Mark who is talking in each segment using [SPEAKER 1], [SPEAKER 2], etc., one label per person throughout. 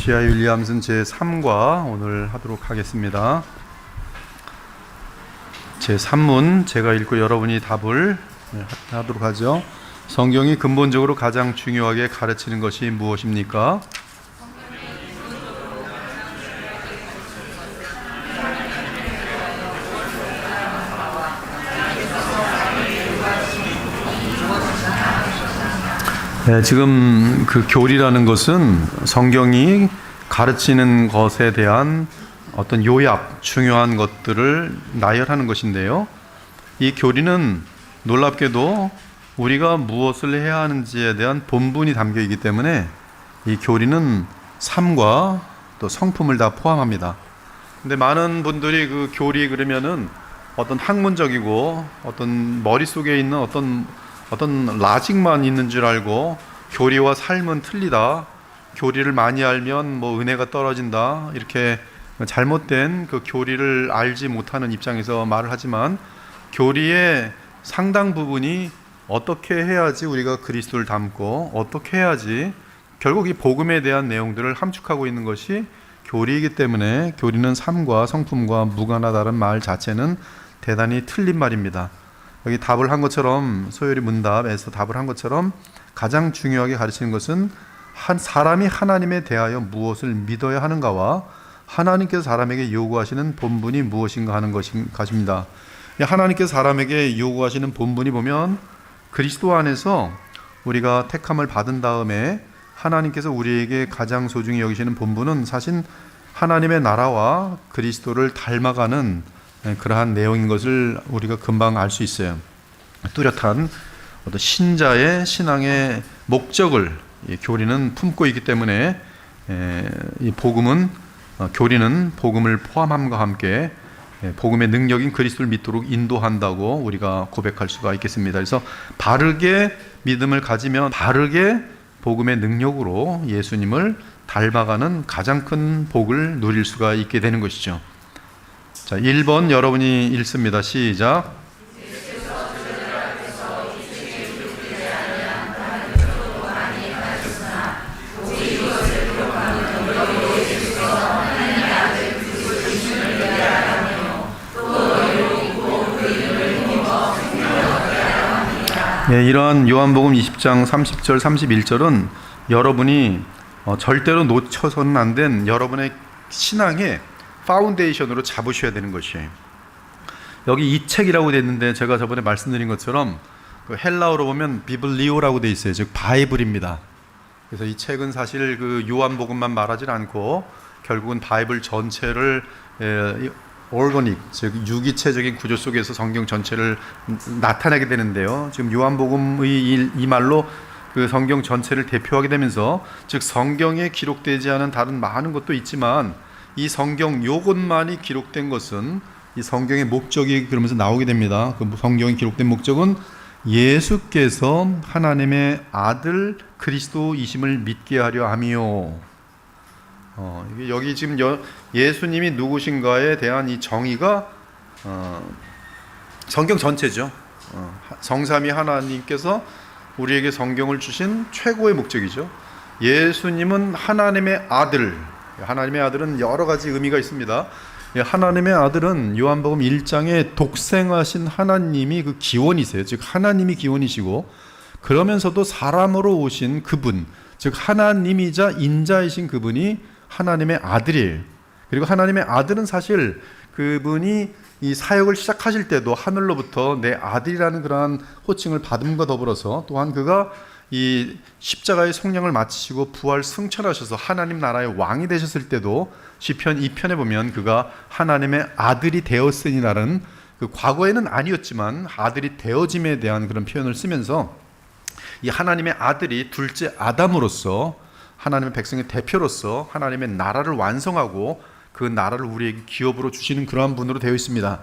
[SPEAKER 1] G.I. 윌리엄슨 제3과 오늘 하도록 하겠습니다. 제3문 제가 읽고 여러분이 답을 하도록 하죠. 성경이 근본적으로 가장 중요하게 가르치는 것이 무엇입니까? 네, 지금 그 교리라는 것은 성경이 가르치는 것에 대한 어떤 요약, 중요한 것들을 나열하는 것인데요. 이 교리는 놀랍게도 우리가 무엇을 해야 하는지에 대한 본분이 담겨 있기 때문에 이 교리는 삶과 또 성품을 다 포함합니다. 근데 많은 분들이 그 교리 그러면은 어떤 학문적이고 어떤 머릿속에 있는 어떤 라직만 있는 줄 알고 교리와 삶은 틀리다. 교리를 많이 알면 뭐 은혜가 떨어진다. 이렇게 잘못된 그 교리를 알지 못하는 입장에서 말을 하지만 교리의 상당 부분이 어떻게 해야지 우리가 그리스도를 닮고 어떻게 해야지 결국 이 복음에 대한 내용들을 함축하고 있는 것이 교리이기 때문에 교리는 삶과 성품과 무관하다는 말 자체는 대단히 틀린 말입니다. 여기 답을 한 것처럼 소요리 문답에서 답을 한 것처럼 가장 중요하게 가르치는 것은 한 사람이 하나님에 대하여 무엇을 믿어야 하는가와 하나님께서 사람에게 요구하시는 본분이 무엇인가 하는 것입니다. 하나님께서 사람에게 요구하시는 본분이 보면 그리스도 안에서 우리가 택함을 받은 다음에 하나님께서 우리에게 가장 소중히 여기시는 본분은 사실 하나님의 나라와 그리스도를 닮아가는 그러한 내용인 것을 우리가 금방 알 수 있어요. 뚜렷한 어떤 신자의 신앙의 목적을 교리는 품고 있기 때문에 이 복음은 교리는 복음을 포함함과 함께 복음의 능력인 그리스도를 믿도록 인도한다고 우리가 고백할 수가 있겠습니다. 그래서 바르게 믿음을 가지면 바르게 복음의 능력으로 예수님을 닮아가는 가장 큰 복을 누릴 수가 있게 되는 것이죠. 자, 1번 여러분이 읽습니다. 시작. 네, 이러한 요한복음 20장 30절 31절은 여러분이 절대로 놓쳐서는 안 된 여러분의 신앙의 파운데이션으로 잡으셔야 되는 것이에요. 여기 이 책이라고 되어 있는데 제가 저번에 말씀드린 것처럼 그 헬라어로 보면 비블리오라고 되어 있어요. 즉 바이블입니다. 그래서 이 책은 사실 그 요한복음만 말하지 않고 결국은 바이블 전체를 오르거닉, 즉 유기체적인 구조 속에서 성경 전체를 나타내게 되는데요. 지금 요한복음의 이 말로 그 성경 전체를 대표하게 되면서 즉 성경에 기록되지 않은 다른 많은 것도 있지만 이 성경 요것만이 기록된 것은 이 성경의 목적이 그러면서 나오게 됩니다. 그 성경에 기록된 목적은 예수께서 하나님의 아들 그리스도이심을 믿게 하려 함이요. 여기 지금 예수님이 누구신가에 대한 이 정의가 성경 전체죠. 성삼위 하나님께서 우리에게 성경을 주신 최고의 목적이죠. 예수님은 하나님의 아들. 하나님의 아들은 여러 가지 의미가 있습니다. 하나님의 아들은 요한복음 1장에 독생하신 하나님이 그 기원이세요. 즉 하나님이 기원이시고 그러면서도 사람으로 오신 그분, 즉 하나님이자 인자이신 그분이 하나님의 아들이에요. 그리고 하나님의 아들은 사실 그분이 이 사역을 시작하실 때도 하늘로부터 내 아들이라는 그러한 호칭을 받음과 더불어서 또한 그가 이 십자가의 속량을 마치시고 부활 승천하셔서 하나님 나라의 왕이 되셨을 때도 시편 2편에 보면 그가 하나님의 아들이 되었으니라는 그 과거에는 아니었지만 아들이 되어짐에 대한 그런 표현을 쓰면서 이 하나님의 아들이 둘째 아담으로서 하나님의 백성의 대표로서 하나님의 나라를 완성하고 그 나라를 우리에게 기업으로 주시는 그러한 분으로 되어 있습니다.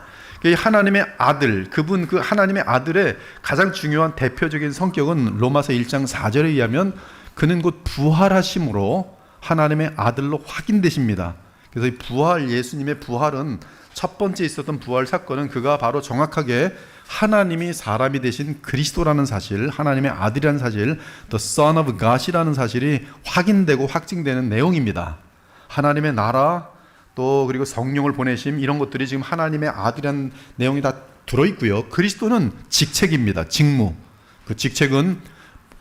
[SPEAKER 1] 하나님의 아들, 그분 그 하나님의 아들의 가장 중요한 대표적인 성격은 로마서 1장 4절에 의하면 그는 곧 부활하심으로 하나님의 아들로 확인되십니다. 그래서 이 부활, 예수님의 부활은 첫 번째 있었던 부활 사건은 그가 바로 정확하게 하나님이 사람이 되신 그리스도라는 사실, 하나님의 아들이라는 사실, The Son of God이라는 사실이 확인되고 확증되는 내용입니다. 하나님의 나라 또 그리고 성령을 보내심 이런 것들이 지금 하나님의 아들이라는 내용이 다 들어있고요. 그리스도는 직책입니다. 직무. 그 직책은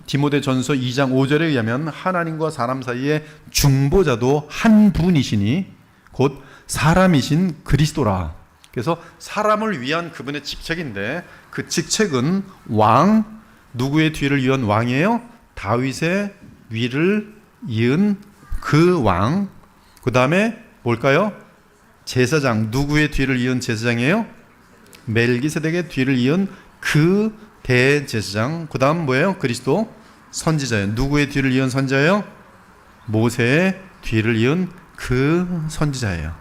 [SPEAKER 1] 디모데전서 2장 5절에 의하면 하나님과 사람 사이의 중보자도 한 분이시니 곧 사람이신 그리스도라. 그래서 사람을 위한 그분의 직책인데 그 직책은 왕, 누구의 뒤를 이은 왕이에요? 다윗의 위를 이은 그 왕. 그 다음에 뭘까요? 제사장, 누구의 뒤를 이은 제사장이에요? 멜기세덱의 뒤를 이은 그 대제사장. 그 다음 뭐예요? 그리스도 선지자예요. 누구의 뒤를 이은 선지자예요? 모세의 뒤를 이은 그 선지자예요.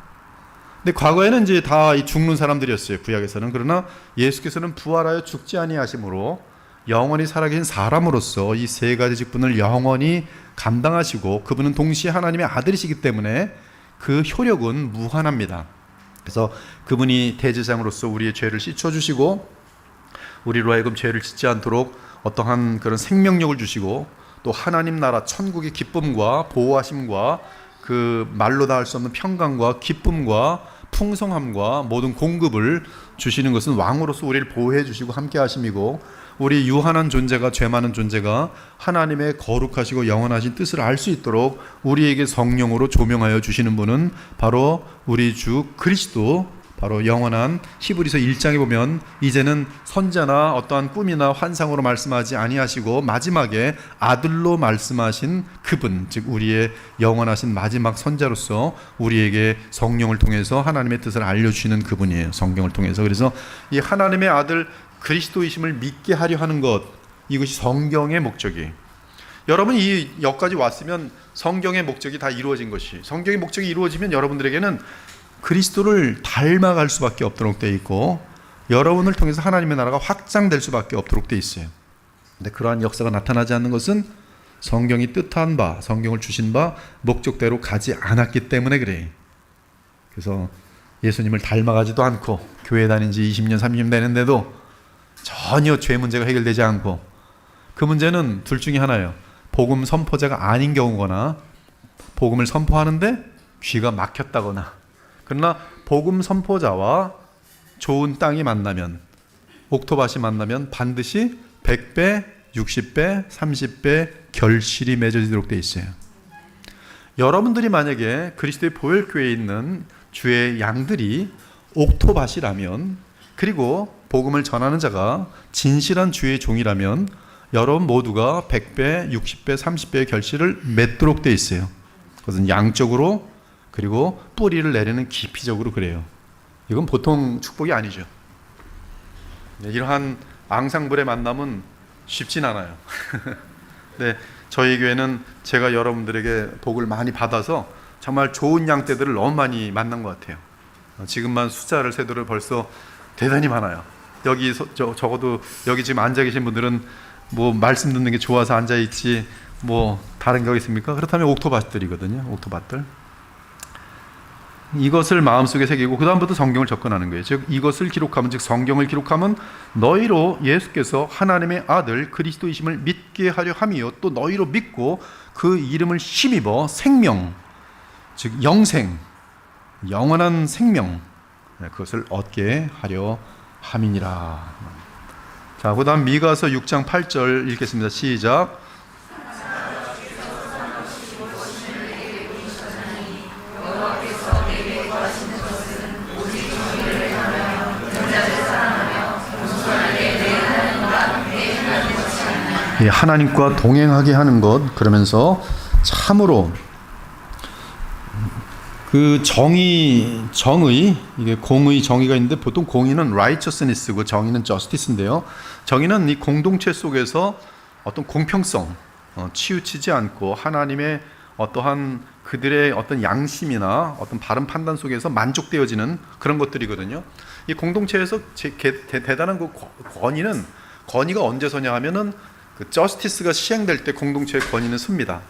[SPEAKER 1] 근데 과거에는 이제 다 죽는 사람들이었어요. 구약에서는. 그러나 예수께서는 부활하여 죽지 아니하심으로 영원히 살아계신 사람으로서 이 세 가지 직분을 영원히 감당하시고 그분은 동시에 하나님의 아들이시기 때문에 그 효력은 무한합니다. 그래서 그분이 대제사장으로서 우리의 죄를 씻어주시고 우리로 하여금 죄를 짓지 않도록 어떠한 그런 생명력을 주시고 또 하나님 나라 천국의 기쁨과 보호하심과 그 말로 다 할 수 없는 평강과 기쁨과 풍성함과 모든 공급을 주시는 것은 왕으로서 우리를 보호해 주시고 함께 하심이고 우리 유한한 존재가 죄 많은 존재가 하나님의 거룩하시고 영원하신 뜻을 알 수 있도록 우리에게 성령으로 조명하여 주시는 분은 바로 우리 주 그리스도 바로 영원한 히브리서 1장에 보면 이제는 선자나 어떠한 꿈이나 환상으로 말씀하지 아니하시고 마지막에 아들로 말씀하신 그분 즉 우리의 영원하신 마지막 선자로서 우리에게 성령을 통해서 하나님의 뜻을 알려주시는 그분이에요. 성경을 통해서. 그래서 이 하나님의 아들 그리스도이심을 믿게 하려 하는 것 이것이 성경의 목적이에요. 여러분 이 여기까지 왔으면 성경의 목적이 다 이루어진 것이 성경의 목적이 이루어지면 여러분들에게는 그리스도를 닮아갈 수밖에 없도록 되어 있고 여러분을 통해서 하나님의 나라가 확장될 수밖에 없도록 되어 있어요. 근데 그러한 역사가 나타나지 않는 것은 성경이 뜻한 바, 성경을 주신 바 목적대로 가지 않았기 때문에 그래요. 그래서 예수님을 닮아가지도 않고 교회 다닌 지 20년, 30년 되는데도 전혀 죄 문제가 해결되지 않고 그 문제는 둘 중에 하나예요. 복음 선포자가 아닌 경우거나 복음을 선포하는데 귀가 막혔다거나 그러나 복음 선포자와 좋은 땅이 만나면 옥토밭이 만나면 반드시 100배, 60배, 30배 결실이 맺어지도록 되어 있어요. 여러분들이 만약에 그리스도의 보혈교회에 있는 주의 양들이 옥토밭이라면 그리고 복음을 전하는 자가 진실한 주의 종이라면 여러분 모두가 100배, 60배, 30배의 결실을 맺도록 되어 있어요. 그것은 양적으로 그리고 뿌리를 내리는 깊이적으로 그래요. 이건 보통 축복이 아니죠. 이러한 앙상블의 만남은 쉽진 않아요. 네, 저희 교회는 제가 여러분들에게 복을 많이 받아서 정말 좋은 양떼들을 너무 많이 만난 것 같아요. 지금만 숫자를 세도록 벌써 대단히 많아요. 여기 적어도 여기 지금 앉아 계신 분들은 뭐 말씀 듣는 게 좋아서 앉아 있지 뭐 다른 게 있습니까? 그렇다면 옥토밭들이거든요. 옥토밭들. 이것을 마음속에 새기고 그 다음부터 성경을 접근하는 거예요. 즉 이것을 기록하면 즉 성경을 기록하면 너희로 예수께서 하나님의 아들 그리스도이심을 믿게 하려 함이요 또 너희로 믿고 그 이름을 힘입어 생명 즉 영생 영원한 생명 그것을 얻게 하려 함이니라. 자, 그 다음 미가서 6장 8절 읽겠습니다. 시작. 하나님과 동행하게 하는 것 그러면서 참으로 그 정의 이게 공의 정의가 있는데 보통 공의는 righteousness고 정의는 justice인데요. 정의는 이 공동체 속에서 어떤 공평성 치우치지 않고 하나님의 어떠한 그들의 어떤 양심이나 어떤 바른 판단 속에서 만족되어지는 그런 것들이거든요. 이 공동체에서 대단한 그 권위가 언제 서냐 하면은 그 저스티스가 시행될 때 공동체의 권위는 섭니다.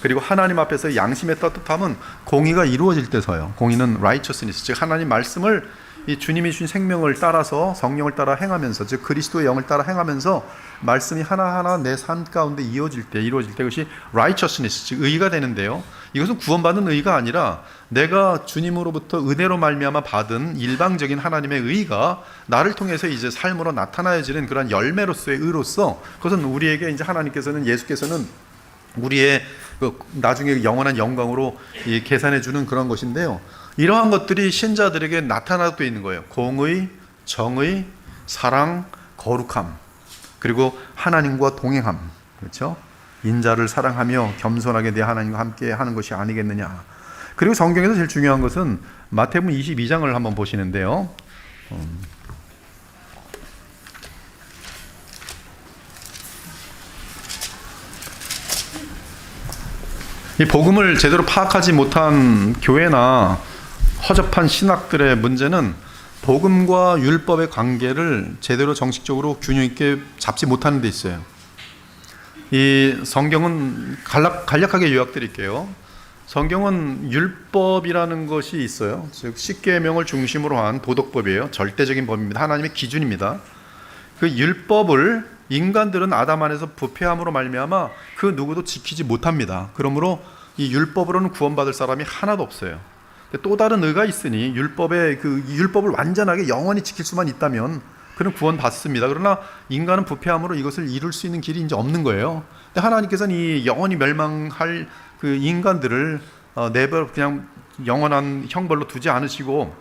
[SPEAKER 1] 그리고 하나님 앞에서 양심의 따뜻함은 공의가 이루어질 때 서요. 공의는 righteousness, 즉 하나님 말씀을 이 주님이 주신 생명을 따라서 성령을 따라 행하면서, 즉 그리스도의 영을 따라 행하면서 말씀이 하나하나 내 삶 가운데 이루어질 때 그것이 righteousness, 즉 의가 되는데요. 이것은 구원받는 의가 아니라 내가 주님으로부터 은혜로 말미암아 받은 일방적인 하나님의 의가 나를 통해서 이제 삶으로 나타나야지는 그런 열매로서의 의로서, 그것은 우리에게 이제 하나님께서는, 예수께서는 우리의 나중에 영원한 영광으로 계산해 주는 그런 것인데요. 이러한 것들이 신자들에게 나타나고 있는 거예요. 공의, 정의, 사랑, 거룩함, 그리고 하나님과 동행함. 그렇죠? 인자를 사랑하며 겸손하게 내 하나님과 함께 하는 것이 아니겠느냐. 그리고 성경에서 제일 중요한 것은 마태복음 22장을 한번 보시는데요. 이 복음을 제대로 파악하지 못한 교회나 허접한 신학들의 문제는 복음과 율법의 관계를 제대로 정식적으로 균형 있게 잡지 못하는 데 있어요. 이 성경은 간략하게 요약드릴게요. 성경은 율법이라는 것이 있어요. 즉 십계명을 중심으로 한 도덕법이에요. 절대적인 법입니다. 하나님의 기준입니다. 그 율법을 인간들은 아담 안에서 부패함으로 말미암아 그 누구도 지키지 못합니다. 그러므로 이 율법으로는 구원받을 사람이 하나도 없어요. 또 다른 의가 있으니 율법을 완전하게 영원히 지킬 수만 있다면 그는 구원받습니다. 그러나 인간은 부패함으로 이것을 이룰 수 있는 길이 이제 없는 거예요. 근데 하나님께서는 이 영원히 멸망할 그 인간들을 내버 그냥 영원한 형벌로 두지 않으시고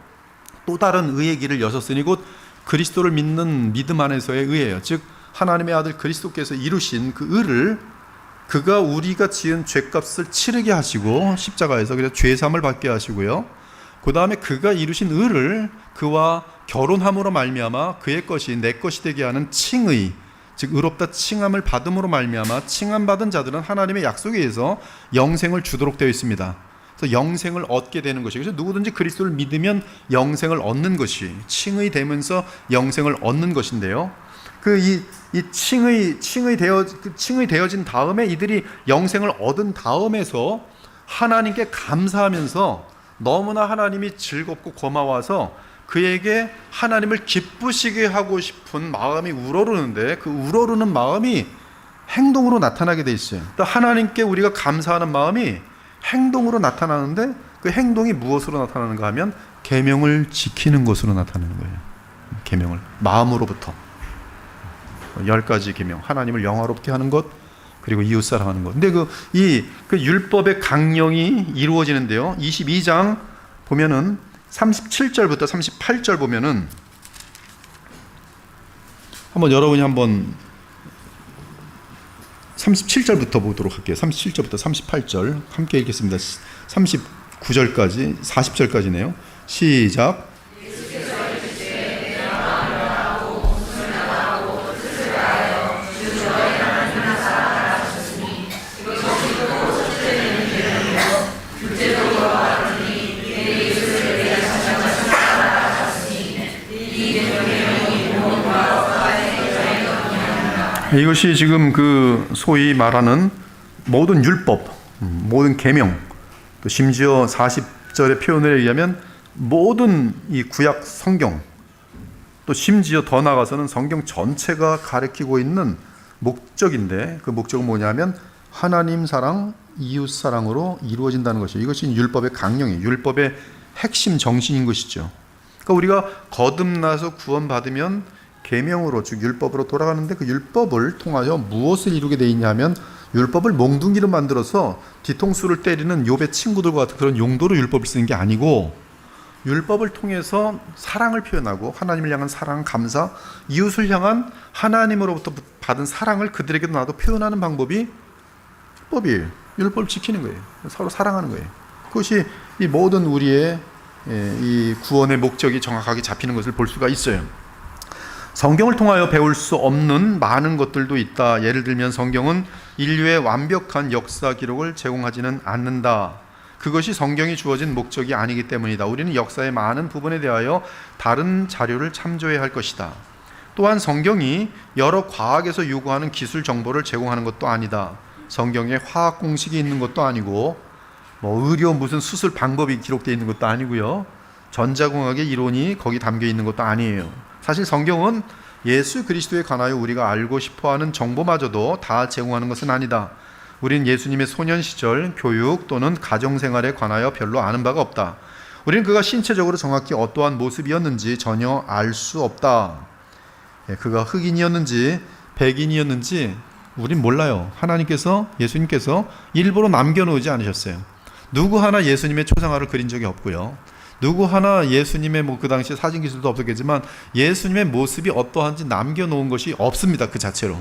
[SPEAKER 1] 또 다른 의의 길을 여셨으니 곧 그리스도를 믿는 믿음 안에서의 의예요. 즉 하나님의 아들 그리스도께서 이루신 그 의를, 그가 우리가 지은 죄값을 치르게 하시고 십자가에서 그래서 죄사함을 받게 하시고요. 그 다음에 그가 이루신 의를 그와 결혼함으로 말미암아 그의 것이 내 것이 되게 하는 칭의, 즉 의롭다 칭함을 받음으로 말미암아 칭함받은 자들은 하나님의 약속에 의해서 영생을 주도록 되어 있습니다. 그래서 영생을 얻게 되는 것이, 그래서 누구든지 그리스도를 믿으면 영생을 얻는 것이 칭의 되면서 영생을 얻는 것인데요. 칭의 되어진 다음에 이들이 영생을 얻은 다음에서 하나님께 감사하면서 너무나 하나님이 즐겁고 고마워서 그에게 하나님을 기쁘시게 하고 싶은 마음이 우러르는데 그 우러르는 마음이 행동으로 나타나게 돼 있어요. 또 하나님께 우리가 감사하는 마음이 행동으로 나타나는데 그 행동이 무엇으로 나타나는가 하면 계명을 지키는 것으로 나타나는 거예요. 계명을 마음으로부터 10가지 계명, 하나님을 영화롭게 하는 것, 그리고 이웃 사랑하는 것. 근데 그 율법의 강령이 이루어지는데요. 22장 보면은 37절부터 38절 보면은 여러분이 한번 37절부터 보도록 할게요. 37절부터 38절 함께 읽겠습니다. 39절까지 40절까지네요. 시작. 이것이 지금 그 소위 말하는 모든 율법, 모든 계명, 또 심지어 40절의 표현에 의하면 모든 이 구약 성경, 또 심지어 더 나아가서는 성경 전체가 가리키고 있는 목적인데, 그 목적은 뭐냐면 하나님 사랑, 이웃 사랑으로 이루어진다는 것이에요. 이것이 율법의 강령이에요. 율법의 핵심 정신인 것이죠. 그러니까 우리가 거듭나서 구원받으면 계명으로, 즉 율법으로 돌아가는데 그 율법을 통하여 무엇을 이루게 돼 있냐면 율법을 몽둥이로 만들어서 뒤통수를 때리는 욥의 친구들과 같은 그런 용도로 율법을 쓰는 게 아니고, 율법을 통해서 사랑을 표현하고 하나님을 향한 사랑, 감사, 이웃을 향한 하나님으로부터 받은 사랑을 그들에게도 나도 표현하는 방법이 율법이에요. 율법을 지키는 거예요. 서로 사랑하는 거예요. 그것이 이 모든 우리의 이 구원의 목적이 정확하게 잡히는 것을 볼 수가 있어요. 성경을 통하여 배울 수 없는 많은 것들도 있다. 예를 들면 성경은 인류의 완벽한 역사 기록을 제공하지는 않는다. 그것이 성경이 주어진 목적이 아니기 때문이다. 우리는 역사의 많은 부분에 대하여 다른 자료를 참조해야 할 것이다. 또한 성경이 여러 과학에서 요구하는 기술 정보를 제공하는 것도 아니다. 성경에 화학 공식이 있는 것도 아니고 의료 무슨 수술 방법이 기록되어 있는 것도 아니고요. 전자공학의 이론이 거기 담겨 있는 것도 아니에요. 사실 성경은 예수 그리스도에 관하여 우리가 알고 싶어하는 정보마저도 다 제공하는 것은 아니다. 우린 예수님의 소년 시절 교육 또는 가정생활에 관하여 별로 아는 바가 없다. 우리는 그가 신체적으로 정확히 어떠한 모습이었는지 전혀 알 수 없다. 그가 흑인이었는지 백인이었는지 우린 몰라요. 하나님께서, 예수님께서 일부러 남겨놓지 않으셨어요. 누구 하나 예수님의 초상화를 그린 적이 없고요. 누구 하나 예수님의 그 당시 사진 기술도 없었겠지만 예수님의 모습이 어떠한지 남겨놓은 것이 없습니다. 그 자체로.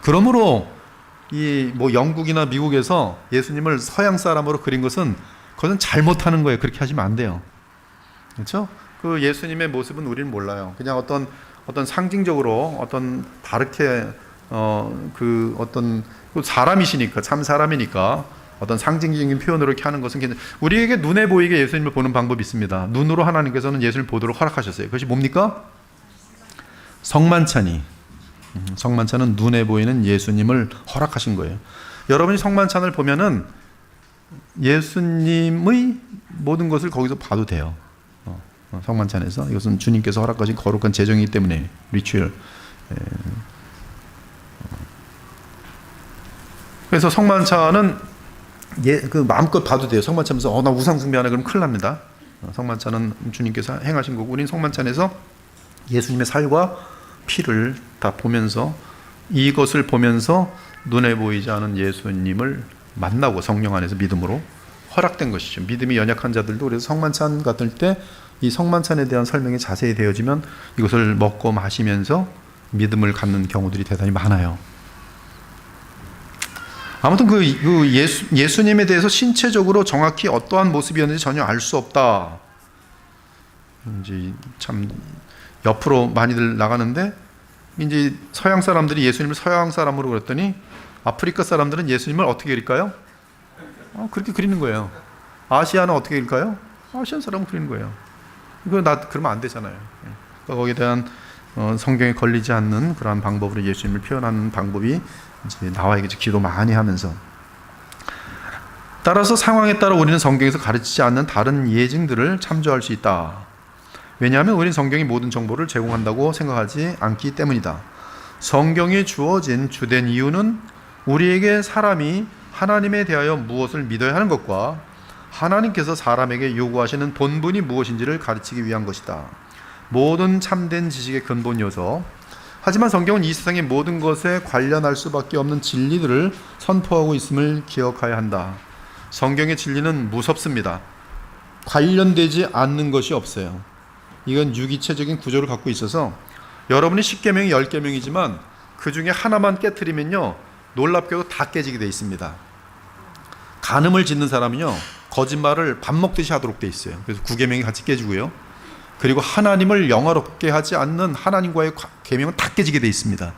[SPEAKER 1] 그러므로 이 영국이나 미국에서 예수님을 서양 사람으로 그린 것은 그것은 잘못하는 거예요. 그렇게 하시면 안 돼요. 그렇죠? 그 예수님의 모습은 우리는 몰라요. 그냥 어떤 상징적으로 어떤 다르게 사람이시니까, 참 사람이니까 어떤 상징적인 표현으로 이렇게 하는 것은 괜찮아요. 우리에게 눈에 보이게 예수님을 보는 방법이 있습니다. 눈으로 하나님께서는 예수님을 보도록 허락하셨어요. 그것이 뭡니까? 성만찬이. 성만찬은 눈에 보이는 예수님을 허락하신 거예요. 여러분이 성만찬을 보면은 예수님의 모든 것을 거기서 봐도 돼요. 성만찬에서. 이것은 주님께서 허락하신 거룩한 제정이기 때문에 리추얼. 그래서 성만찬은 마음껏 봐도 돼요. 성만찬에서 나 우상 숭배하네 그러면 큰일 납니다. 성만찬은 주님께서 행하신 거고 우리는 성만찬에서 예수님의 살과 피를 다 보면서 이것을 보면서 눈에 보이지 않은 예수님을 만나고 성령 안에서 믿음으로 허락된 것이죠. 믿음이 연약한 자들도 그래서 성만찬 같을 때 이 성만찬에 대한 설명이 자세히 되어지면 이것을 먹고 마시면서 믿음을 갖는 경우들이 대단히 많아요. 아무튼 예수님에 대해서 신체적으로 정확히 어떠한 모습이었는지 전혀 알 수 없다. 이제 참 옆으로 많이들 나가는데 이제 서양 사람들이 예수님을 서양 사람으로 그랬더니 아프리카 사람들은 예수님을 어떻게 그릴까요? 그렇게 그리는 거예요. 아시아는 어떻게 그릴까요? 아시안 사람은 그리는 거예요. 그러면 안 되잖아요. 그러니까 거기에 대한 성경에 걸리지 않는 그러한 방법으로 예수님을 표현하는 방법이 이제 나와야겠죠. 기도 많이 하면서. 따라서 상황에 따라 우리는 성경에서 가르치지 않는 다른 예증들을 참조할 수 있다. 왜냐하면 우리는 성경이 모든 정보를 제공한다고 생각하지 않기 때문이다. 성경에 주어진 주된 이유는 우리에게 사람이 하나님에 대하여 무엇을 믿어야 하는 것과 하나님께서 사람에게 요구하시는 본분이 무엇인지를 가르치기 위한 것이다. 모든 참된 지식의 근본 요소. 하지만 성경은 이 세상의 모든 것에 관련할 수밖에 없는 진리들을 선포하고 있음을 기억해야 한다. 성경의 진리는 무섭습니다. 관련되지 않는 것이 없어요. 이건 유기체적인 구조를 갖고 있어서 여러분이 10계명이 10계명이지만 그 중에 하나만 깨트리면요 놀랍게도 다 깨지게 돼 있습니다. 간음을 짓는 사람은요 거짓말을 밥 먹듯이 하도록 돼 있어요. 그래서 9계명이 같이 깨지고요. 그리고 하나님을 영화롭게 하지 않는 하나님과의 계명은 다 깨지게 돼 있습니다.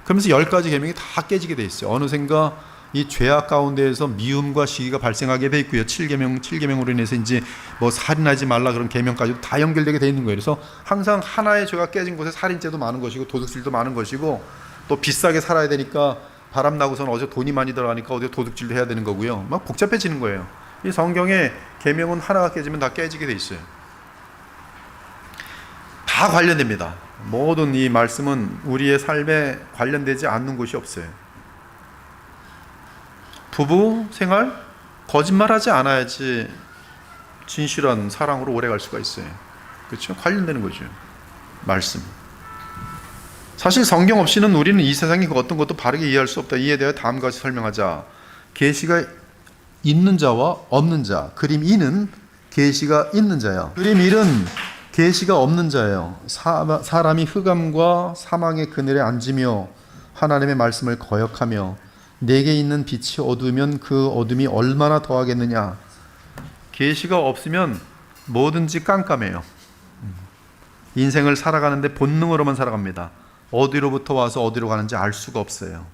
[SPEAKER 1] 그러면서 10가지 계명이 다 깨지게 돼 있어요. 어느샌가 이 죄악 가운데에서 미움과 시기가 발생하게 돼 있고요. 7계명으로 인해서 이제 살인하지 말라 그런 계명까지도 다 연결되게 돼 있는 거예요. 그래서 항상 하나의 죄가 깨진 곳에 살인죄도 많은 것이고 도둑질도 많은 것이고 또 비싸게 살아야 되니까 바람 나고서는 어제 돈이 많이 들어가니까 어디 도둑질도 해야 되는 거고요. 막 복잡해지는 거예요. 이 성경의 계명은 하나가 깨지면 다 깨지게 돼 있어요. 다 관련됩니다. 모든 이 말씀은 우리의 삶에 관련되지 않는 곳이 없어요. 부부 생활 거짓말하지 않아야지 진실한 사랑으로 오래 갈 수가 있어요. 그렇죠? 관련되는 거죠. 말씀. 사실 성경 없이는 우리는 이 세상의 어떤 것도 바르게 이해할 수 없다. 이에 대해 다음과 같이 설명하자. 계시가 있는 자와 없는 자. 그림 2는 계시가 있는 자야. 그림 1은 계시가 없는 자예요. 사람이 흑암과 사망의 그늘에 앉으며 하나님의 말씀을 거역하며 내게 있는 빛이 어두우면 그 어둠이 얼마나 더하겠느냐. 계시가 없으면 뭐든지 깜깜해요. 인생을 살아가는데 본능으로만 살아갑니다. 어디로부터 와서 어디로 가는지 알 수가 없어요.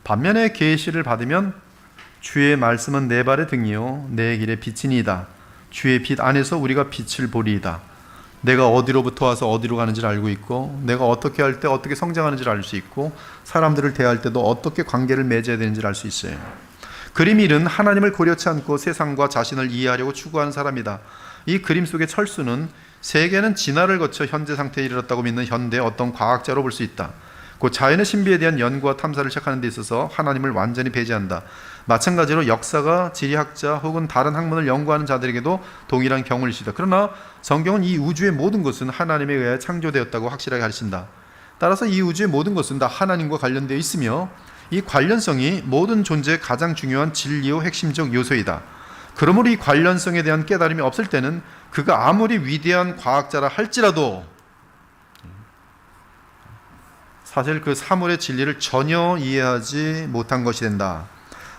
[SPEAKER 1] 반면에 계시를 받으면 주의 말씀은 내 발의 등이요 내 길의 빛이니이다. 주의 빛 안에서 우리가 빛을 보리이다. 내가 어디로부터 와서 어디로 가는지를 알고 있고 내가 어떻게 할 때 어떻게 성장하는지를 알 수 있고 사람들을 대할 때도 어떻게 관계를 맺어야 되는지를 알 수 있어요. 그림 1은 하나님을 고려치 않고 세상과 자신을 이해하려고 추구하는 사람이다. 이 그림 속의 철수는 세계는 진화를 거쳐 현재 상태에 이르렀다고 믿는 현대의 어떤 과학자로 볼 수 있다. 곧 자연의 신비에 대한 연구와 탐사를 시작하는 데 있어서 하나님을 완전히 배제한다. 마찬가지로 역사가 지리학자 혹은 다른 학문을 연구하는 자들에게도 동일한 경우일 수 있다. 그러나 성경은 이 우주의 모든 것은 하나님에 의해 창조되었다고 확실하게 가르친다. 따라서 이 우주의 모든 것은 다 하나님과 관련되어 있으며 이 관련성이 모든 존재의 가장 중요한 진리의 핵심적 요소이다. 그러므로 이 관련성에 대한 깨달음이 없을 때는 그가 아무리 위대한 과학자라 할지라도 사실 그 사물의 진리를 전혀 이해하지 못한 것이 된다.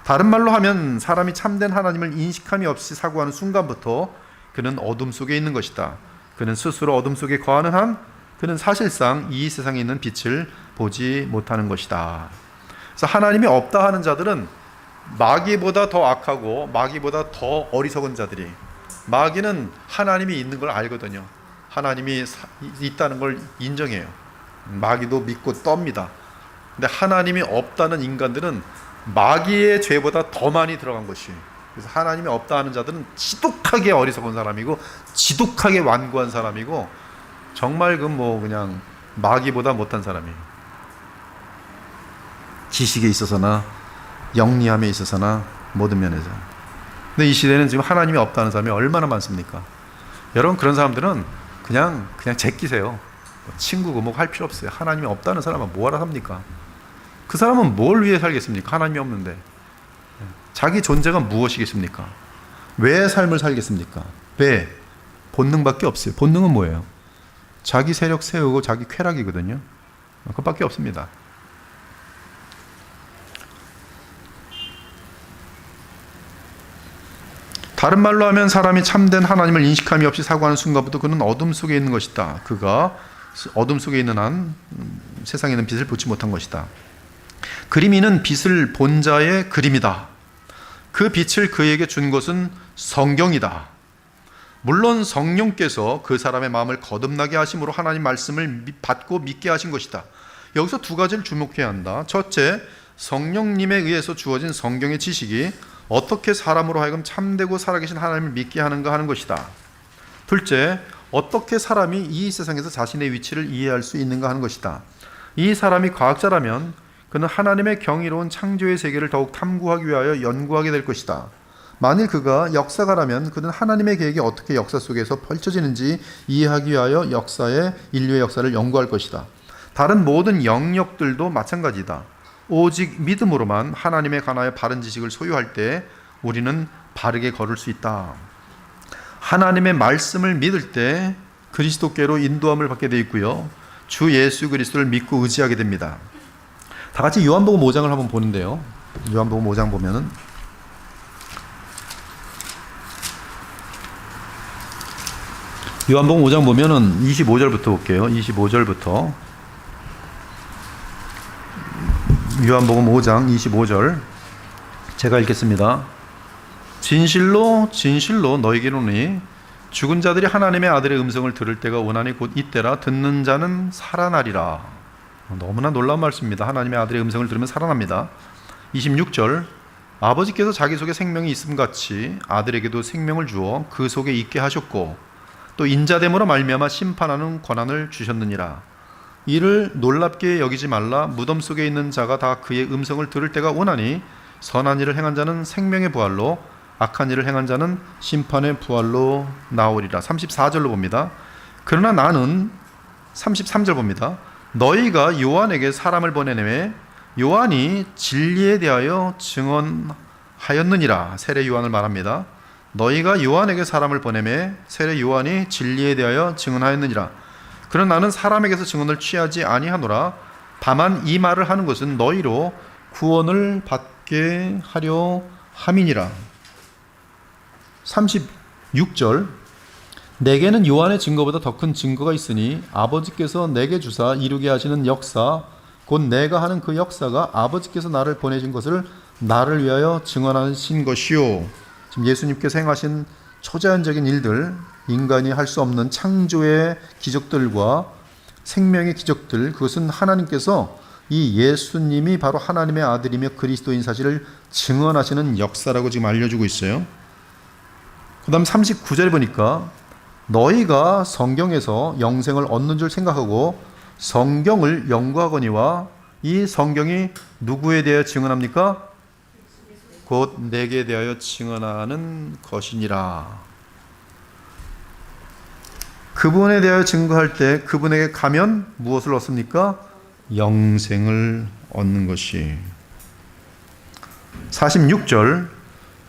[SPEAKER 1] 다른 말로 하면 사람이 참된 하나님을 인식함이 없이 사고하는 순간부터 그는 어둠 속에 있는 것이다. 그는 스스로 어둠 속에 거하는 한 그는 사실상 이 세상에 있는 빛을 보지 못하는 것이다. 그래서 하나님이 없다 하는 자들은 마귀보다 더 악하고 마귀보다 더 어리석은 자들이, 마귀는 하나님이 있는 걸 알거든요. 하나님이 있다는 걸 인정해요. 마귀도 믿고 떱니다. 근데 하나님이 없다는 인간들은 마귀의 죄보다 더 많이 들어간 것이, 그래서 하나님이 없다 하는 자들은 지독하게 어리석은 사람이고 지독하게 완고한 사람이고 정말 그냥 마귀보다 못한 사람이에요. 지식에 있어서나 영리함에 있어서나 모든 면에서. 근데 이 시대는 지금 하나님이 없다는 사람이 얼마나 많습니까? 여러분, 그런 사람들은 그냥 제끼세요. 친구고 뭐 할 필요 없어요. 하나님이 없다는 사람은 뭐하러 삽니까? 그 사람은 뭘 위해 살겠습니까? 하나님이 없는데. 자기 존재가 무엇이겠습니까? 왜 삶을 살겠습니까? 왜? 본능밖에 없어요. 본능은 뭐예요? 자기 세력 세우고 자기 쾌락이거든요. 그것밖에 없습니다. 다른 말로 하면 사람이 참된 하나님을 인식함이 없이 사고하는 순간부터 그는 어둠 속에 있는 것이다. 그가 어둠 속에 있는 한 세상에는 빛을 보지 못한 것이다. 그림이는 빛을 본 자의 그림이다. 그 빛을 그에게 준 것은 성경이다. 물론 성령께서 그 사람의 마음을 거듭나게 하심으로 하나님 말씀을 받고 믿게 하신 것이다. 여기서 두 가지를 주목해야 한다. 첫째, 성령님에 의해서 주어진 성경의 지식이 어떻게 사람으로 하여금 참되고 살아계신 하나님을 믿게 하는가 하는 것이다. 둘째, 어떻게 사람이 이 세상에서 자신의 위치를 이해할 수 있는가 하는 것이다. 이 사람이 과학자라면 그는 하나님의 경이로운 창조의 세계를 더욱 탐구하기 위하여 연구하게 될 것이다. 만일 그가 역사가라면 그는 하나님의 계획이 어떻게 역사 속에서 펼쳐지는지 이해하기 위하여 인류의 역사를 연구할 것이다. 다른 모든 영역들도 마찬가지다. 오직 믿음으로만 하나님에 관하여 바른 지식을 소유할 때 우리는 바르게 걸을 수 있다. 하나님의 말씀을 믿을 때 그리스도께로 인도함을 받게 되어 있고요. 주 예수 그리스도를 믿고 의지하게 됩니다. 다 같이 요한복음 5장을 한번 보는데요. 요한복음 5장 보면은 요한복음 5장 보면은 25절부터 볼게요. 25절부터 요한복음 5장 25절 제가 읽겠습니다. 진실로 진실로 너희에게 이르노니 죽은 자들이 하나님의 아들의 음성을 들을 때가 오나니 곧 이때라. 듣는 자는 살아나리라. 너무나 놀라운 말씀입니다. 하나님의 아들의 음성을 들으면 살아납니다. 26절 아버지께서 자기 속에 생명이 있음같이 아들에게도 생명을 주어 그 속에 있게 하셨고 또 인자됨으로 말미암아 심판하는 권한을 주셨느니라. 이를 놀랍게 여기지 말라. 무덤 속에 있는 자가 다 그의 음성을 들을 때가 오나니 선한 일을 행한 자는 생명의 부활로 악한 일을 행한 자는 심판의 부활로 나오리라. 34절로 봅니다. 그러나 나는 33절 봅니다. 너희가 요한에게 사람을 보내내매 요한이 진리에 대하여 증언하였느니라. 세례 요한을 말합니다. 너희가 요한에게 사람을 보내매 세례 요한이 진리에 대하여 증언하였느니라. 그러나 나는 사람에게서 증언을 취하지 아니하노라. 다만 이 말을 하는 것은 너희로 구원을 받게 하려 함이니라. 36절 내게는 요한의 증거보다 더 큰 증거가 있으니 아버지께서 내게 주사 이루게 하시는 역사 곧 내가 하는 그 역사가 아버지께서 나를 보내신 것을 나를 위하여 증언하신 것이요. 지금 예수님께서 행하신 초자연적인 일들, 인간이 할 수 없는 창조의 기적들과 생명의 기적들, 그것은 하나님께서 이 예수님이 바로 하나님의 아들이며 그리스도인 사실을 증언하시는 역사라고 지금 알려주고 있어요. 다음 39절에 보니까 너희가 성경에서 영생을 얻는 줄 생각하고 성경을 연구하거니와 이 성경이 누구에 대하여 증언합니까? 곧 내게 대하여 증언하는 것이니라. 그분에 대하여 증거할 때 그분에게 가면 무엇을 얻습니까? 영생을 얻는 것이. 46절,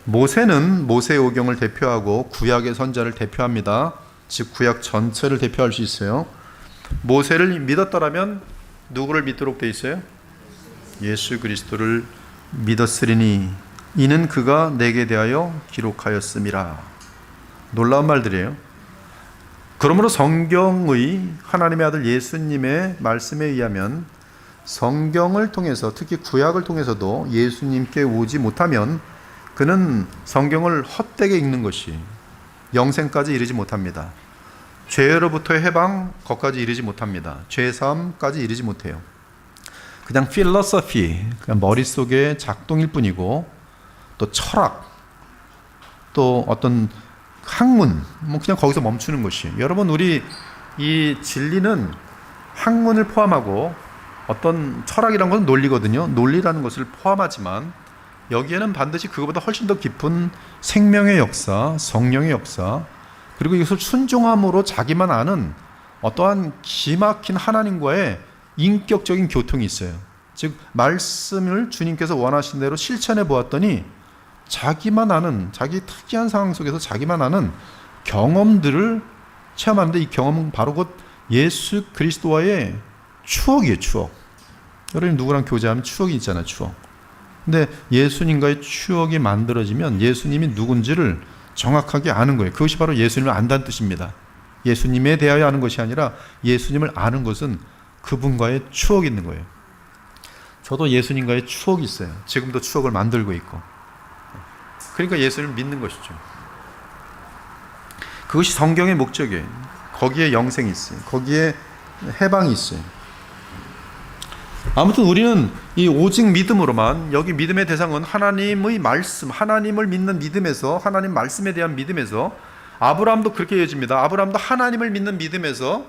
[SPEAKER 1] 모세는 모세의 오경을 대표하고 구약의 선자를 대표합니다. 즉 구약 전체를 대표할 수 있어요. 모세를 믿었더라면 누구를 믿도록 돼 있어요? 예수 그리스도를 믿었으리니 이는 그가 내게 대하여 기록하였음이라. 놀라운 말들이에요. 그러므로 성경의 하나님의 아들 예수님의 말씀에 의하면 성경을 통해서, 특히 구약을 통해서도 예수님께 오지 못하면 그는 성경을 헛되게 읽는 것이 영생까지 이르지 못합니다. 죄로부터의 해방, 거기까지 이르지 못합니다. 죄사함까지 이르지 못해요. 그냥 필로소피, 그냥 머릿속의 작동일 뿐이고, 또 철학, 또 어떤 학문, 뭐 그냥 거기서 멈추는 것이. 여러분, 우리 이 진리는 학문을 포함하고 어떤 철학이라는 것은 논리거든요. 논리라는 것을 포함하지만 여기에는 반드시 그것보다 훨씬 더 깊은 생명의 역사, 성령의 역사, 그리고 이것을 순종함으로 자기만 아는 어떠한 기막힌 하나님과의 인격적인 교통이 있어요. 즉 말씀을 주님께서 원하신 대로 실천해 보았더니 자기만 아는, 자기 특이한 상황 속에서 자기만 아는 경험들을 체험하는데, 이 경험은 바로 곧 예수 그리스도와의 추억이에요. 추억. 여러분 누구랑 교제하면 추억이 있잖아요. 추억. 근데 예수님과의 추억이 만들어지면 예수님이 누군지를 정확하게 아는 거예요. 그것이 바로 예수님을 안다는 뜻입니다. 예수님에 대하여 아는 것이 아니라 예수님을 아는 것은 그분과의 추억이 있는 거예요. 저도 예수님과의 추억이 있어요. 지금도 추억을 만들고 있고. 그러니까 예수님을 믿는 것이죠. 그것이 성경의 목적이에요. 거기에 영생이 있어요. 거기에 해방이 있어요. 아무튼 우리는 이 오직 믿음으로만, 여기 믿음의 대상은 하나님의 말씀, 하나님을 믿는 믿음에서, 하나님 말씀에 대한 믿음에서, 아브라함도 그렇게 이어집니다. 아브라함도 하나님을 믿는 믿음에서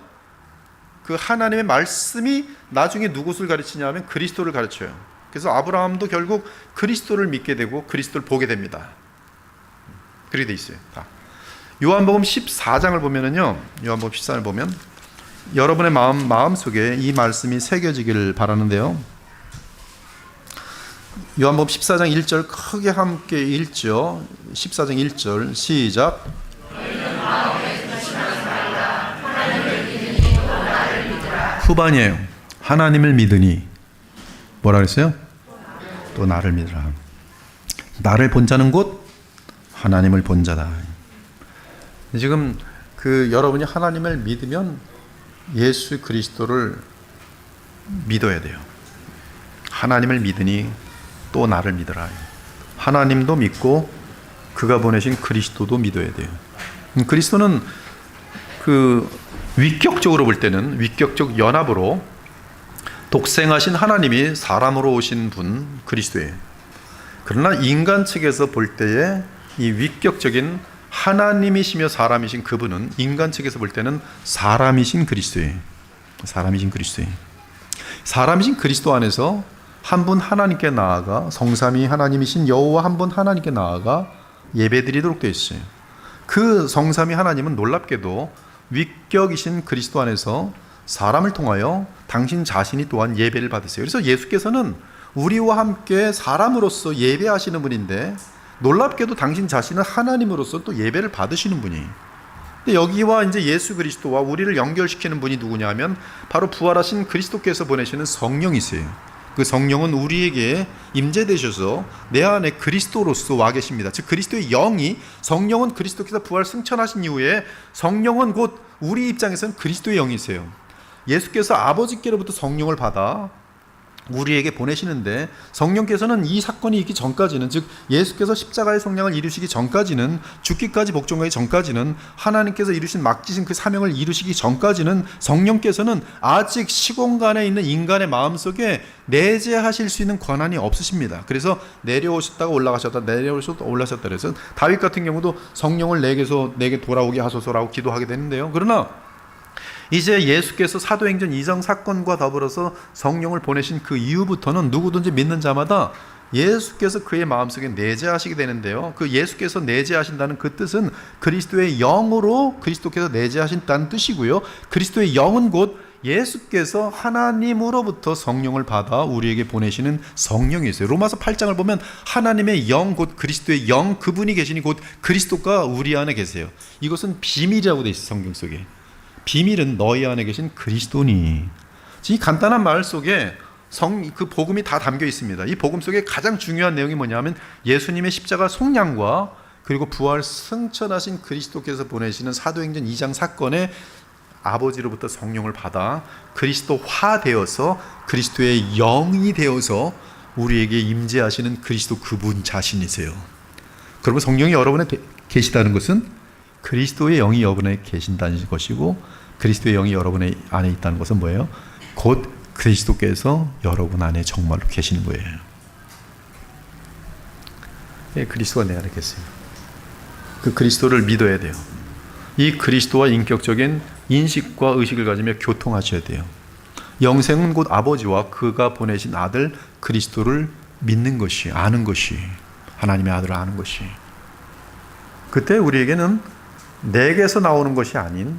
[SPEAKER 1] 그 하나님의 말씀이 나중에 누구를 가르치냐면 그리스도를 가르쳐요. 그래서 아브라함도 결국 그리스도를 믿게 되고 그리스도를 보게 됩니다. 그렇게 돼 있어요. 요한복음 14장을 보면은요, 요한복음 14장을 보면 여러분의 마음 속에 이 말씀이 새겨지기를 바라는데요. 요한복음 14장 1절 크게 함께 읽죠. 14장 1절 시작. 후반이에요. 하나님을 믿으니 뭐라 그랬어요? 또 나를 믿으라. 나를 본 자는 곧 하나님을 본 자다. 지금 여러분이 하나님을 믿으면 예수 그리스도를 믿어야 돼요. 하나님을 믿으니 또 나를 믿으라. 하나님도 믿고 그가 보내신 그리스도도 믿어야 돼요. 그리스도는 위격적으로 볼 때는, 위격적 연합으로 독생하신 하나님이 사람으로 오신 분 그리스도예요. 그러나 인간 측에서 볼 때에 이 위격적인 하나님이시며 사람이신 그분은 인간 측에서 볼 때는 사람이신 그리스도예요. 사람이신 그리스도예요. 사람이신 그리스도 안에서 한 분 하나님께 나아가, 성삼위 하나님이신 여호와 한 분 하나님께 나아가 예배드리도록 되어 있어요. 그 성삼위 하나님은 놀랍게도 위격이신 그리스도 안에서 사람을 통하여 당신 자신이 또한 예배를 받으세요. 그래서 예수께서는 우리와 함께 사람으로서 예배하시는 분인데, 놀랍게도 당신 자신은 하나님으로서 또 예배를 받으시는 분이에요. 근데 여기와 이제 예수 그리스도와 우리를 연결시키는 분이 누구냐 하면 바로 부활하신 그리스도께서 보내시는 성령이세요. 그 성령은 우리에게 임재되셔서 내 안에 그리스도로서 와 계십니다. 즉 그리스도의 영이, 성령은 그리스도께서 부활 승천하신 이후에 성령은 곧 우리 입장에서는 그리스도의 영이세요. 예수께서 아버지께로부터 성령을 받아 우리에게 보내시는데, 성령께서는 이 사건이 있기 전까지는, 즉 예수께서 십자가의 성량을 이루시기 전까지는, 죽기까지 복종하기 전까지는, 하나님께서 이루신 맡기신 그 사명을 이루시기 전까지는 성령께서는 아직 시공간에 있는 인간의 마음속에 내재하실 수 있는 권한이 없으십니다. 그래서 내려오셨다가 올라가셨다, 내려오셨다가 올라가셨다. 그래서 다윗 같은 경우도 성령을 내게 돌아오게 하소서라고 기도하게 되는데요. 그러나 이제 예수께서 사도행전 2장 사건과 더불어서 성령을 보내신 그 이후부터는 누구든지 믿는 자마다 예수께서 그의 마음속에 내재하시게 되는데요. 그 예수께서 내재하신다는 그 뜻은 그리스도의 영으로 그리스도께서 내재하신다는 뜻이고요. 그리스도의 영은 곧 예수께서 하나님으로부터 성령을 받아 우리에게 보내시는 성령이세요. 로마서 8장을 보면 하나님의 영, 곧 그리스도의 영, 그분이 계시니 곧 그리스도가 우리 안에 계세요. 이것은 비밀이라고 되어 있어요. 성경 속에. 비밀은 너희 안에 계신 그리스도니. 이 간단한 말 속에 그 복음이 다 담겨 있습니다. 이 복음 속에 가장 중요한 내용이 뭐냐면 예수님의 십자가 속량과 그리고 부활 승천하신 그리스도께서 보내시는 사도행전 2장 사건에 아버지로부터 성령을 받아 그리스도화 되어서 그리스도의 영이 되어서 우리에게 임재하시는 그리스도 그분 자신이세요. 그러면 성령이 여러분에 계시다는 것은 그리스도의 영이 여러분에 계신다는 것이고, 그리스도의 영이 여러분의 안에 있다는 것은 뭐예요? 곧 그리스도께서 여러분 안에 정말로 계시는 거예요. 예, 그리스도가 내 안에 계세요. 그 그리스도를 믿어야 돼요. 이 그리스도와 인격적인 인식과 의식을 가지며 교통하셔야 돼요. 영생은 곧 아버지와 그가 보내신 아들 그리스도를 믿는 것이, 아는 것이, 하나님의 아들을 아는 것이. 그때 우리에게는 내게서 나오는 것이 아닌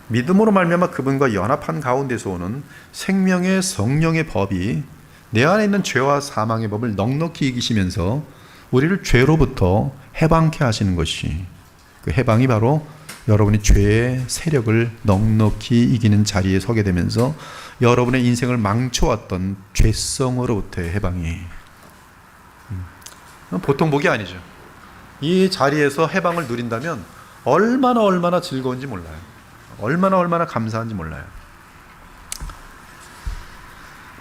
[SPEAKER 1] 믿음으로 말미암아 그분과 연합한 가운데서 오는 생명의 성령의 법이 내 안에 있는 죄와 사망의 법을 넉넉히 이기시면서 우리를 죄로부터 해방케 하시는 것이, 그 해방이 바로 여러분이 죄의 세력을 넉넉히 이기는 자리에 서게 되면서 여러분의 인생을 망쳐왔던 죄성으로부터의 해방이 보통 복이 아니죠. 이 자리에서 해방을 누린다면 얼마나 즐거운지 몰라요. 얼마나 감사한지 몰라요.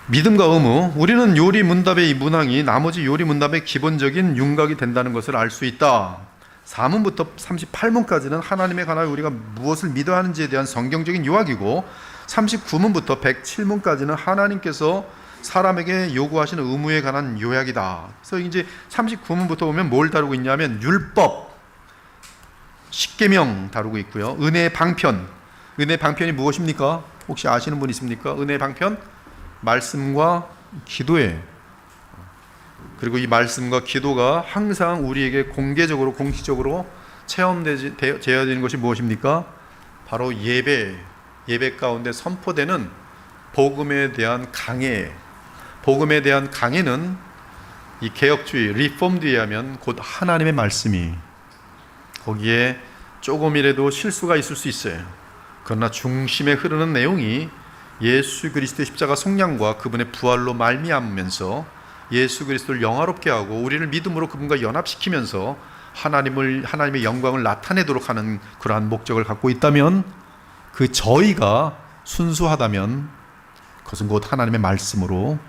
[SPEAKER 1] 믿음과 의무, 우리는 요리 문답의 문항이 나머지 요리 문답의 기본적인 윤곽이 된다는 것을 알 수 있다. 4문부터 38문까지는 하나님에 관하여 우리가 무엇을 믿어야 하는지에 대한 성경적인 요약이고, 39문부터 107문까지는 하나님께서 사람에게 요구하시는 의무에 관한 요약이다. 그래서 이제 39문부터 보면 뭘 다루고 있냐면 율법, 십계명 다루고 있고요. 은혜의 방편. 은혜의 방편이 무엇입니까? 혹시 아시는 분 있습니까? 은혜의 방편? 말씀과 기도예요. 그리고 이 말씀과 기도가 항상 우리에게 공개적으로, 공식적으로 체험되어지는 것이 무엇입니까? 바로 예배 가운데 선포되는 복음에 대한 강해. 복음에 대한 강해는 이 개혁주의, 리폼드에 의하면 곧 하나님의 말씀이, 거기에 조금이라도 실수가 있을 수 있어요. 그러나 중심에 흐르는 내용이 예수 그리스도의 십자가 속량과 그분의 부활로 말미암으면서 예수 그리스도를 영화롭게 하고 우리를 믿음으로 그분과 연합시키면서 하나님의 영광을 나타내도록 하는 그러한 목적을 갖고 있다면, 그 저희가 순수하다면 그것은 곧 하나님의 말씀으로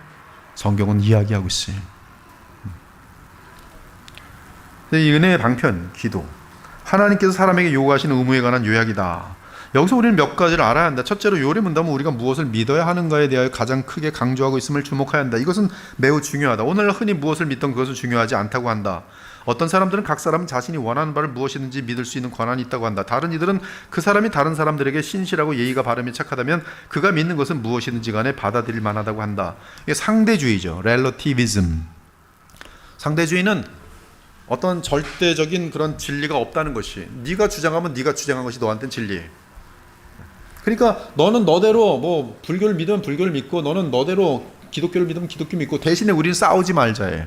[SPEAKER 1] 성경은 이야기하고 있어요. 이 은혜의 방편, 기도, 하나님께서 사람에게 요구하시는 의무에 관한 요약이다. 여기서 우리는 몇 가지를 알아야 한다. 첫째로 요리 문답은 우리가 무엇을 믿어야 하는가에 대하여 가장 크게 강조하고 있음을 주목해야 한다. 이것은 매우 중요하다. 오늘 흔히 무엇을 믿던 그것은 중요하지 않다고 한다. 어떤 사람들은 각 사람은 자신이 원하는 바를 무엇이든지 믿을 수 있는 권한이 있다고 한다. 다른 이들은 그 사람이 다른 사람들에게 신실하고 예의가 바르며 착하다면 그가 믿는 것은 무엇이든지 간에 받아들일 만하다고 한다. 이게 상대주의죠. 렐러티비즘. 상대주의는 어떤 절대적인 그런 진리가 없다는 것이, 네가 주장하면 네가 주장한 것이 너한테는 진리예요. 그러니까 너는 너대로 뭐 불교를 믿으면 불교를 믿고, 너는 너대로 기독교를 믿으면 기독교 믿고, 대신에 우리는 싸우지 말자예요.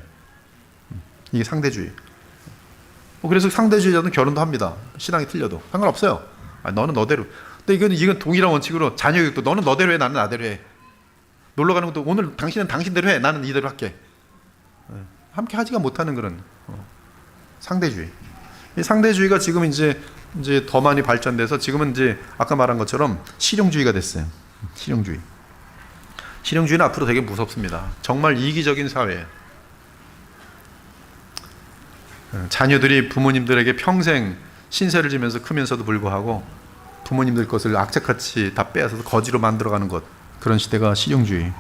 [SPEAKER 1] 이게 상대주의. 그래서 상대주의자는 결혼도 합니다. 신앙이 틀려도 상관없어요. 너는 너대로. 근데 이건 동일한 원칙으로 자녀교육도 너는 너대로 해, 나는 나대로 해. 놀러 가는 것도 오늘 당신은 당신대로 해, 나는 이대로 할게. 함께 하지가 못하는 그런 상대주의. 이 상대주의가 지금 이제 더 많이 발전돼서 지금은 이제 아까 말한 것처럼 실용주의가 됐어요. 실용주의. 실용주의는 앞으로 되게 무섭습니다. 정말 이기적인 사회. 자녀들이 부모님들에게 평생 신세를 지면서 크면서도 불구하고 부모님들 것을 악착같이 다 빼앗아서 거지로 만들어가는 것, 그런 시대가 실용주의.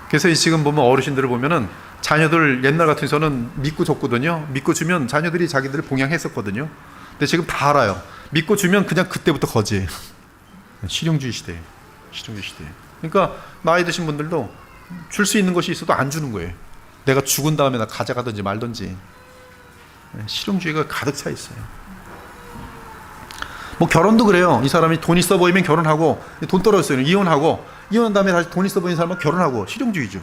[SPEAKER 1] 그래서 지금 보면 어르신들을 보면은 자녀들 옛날 같아서는 믿고 줬거든요. 믿고 주면 자녀들이 자기들을 봉양했었거든요. 근데 지금 다 알아요. 믿고 주면 그냥 그때부터 거지예요. 실용주의 시대. 실용주의 시대. 그러니까 나이 드신 분들도 줄 수 있는 것이 있어도 안 주는 거예요. 내가 죽은 다음에 나 가져가든지 말든지. 실용주의가 가득 차 있어요. 뭐 결혼도 그래요. 이 사람이 돈 있어 보이면 결혼하고, 돈 떨어졌어요. 이혼하고, 이혼한 다음에 다시 돈 있어 보이는 사람은 결혼하고. 실용주의죠.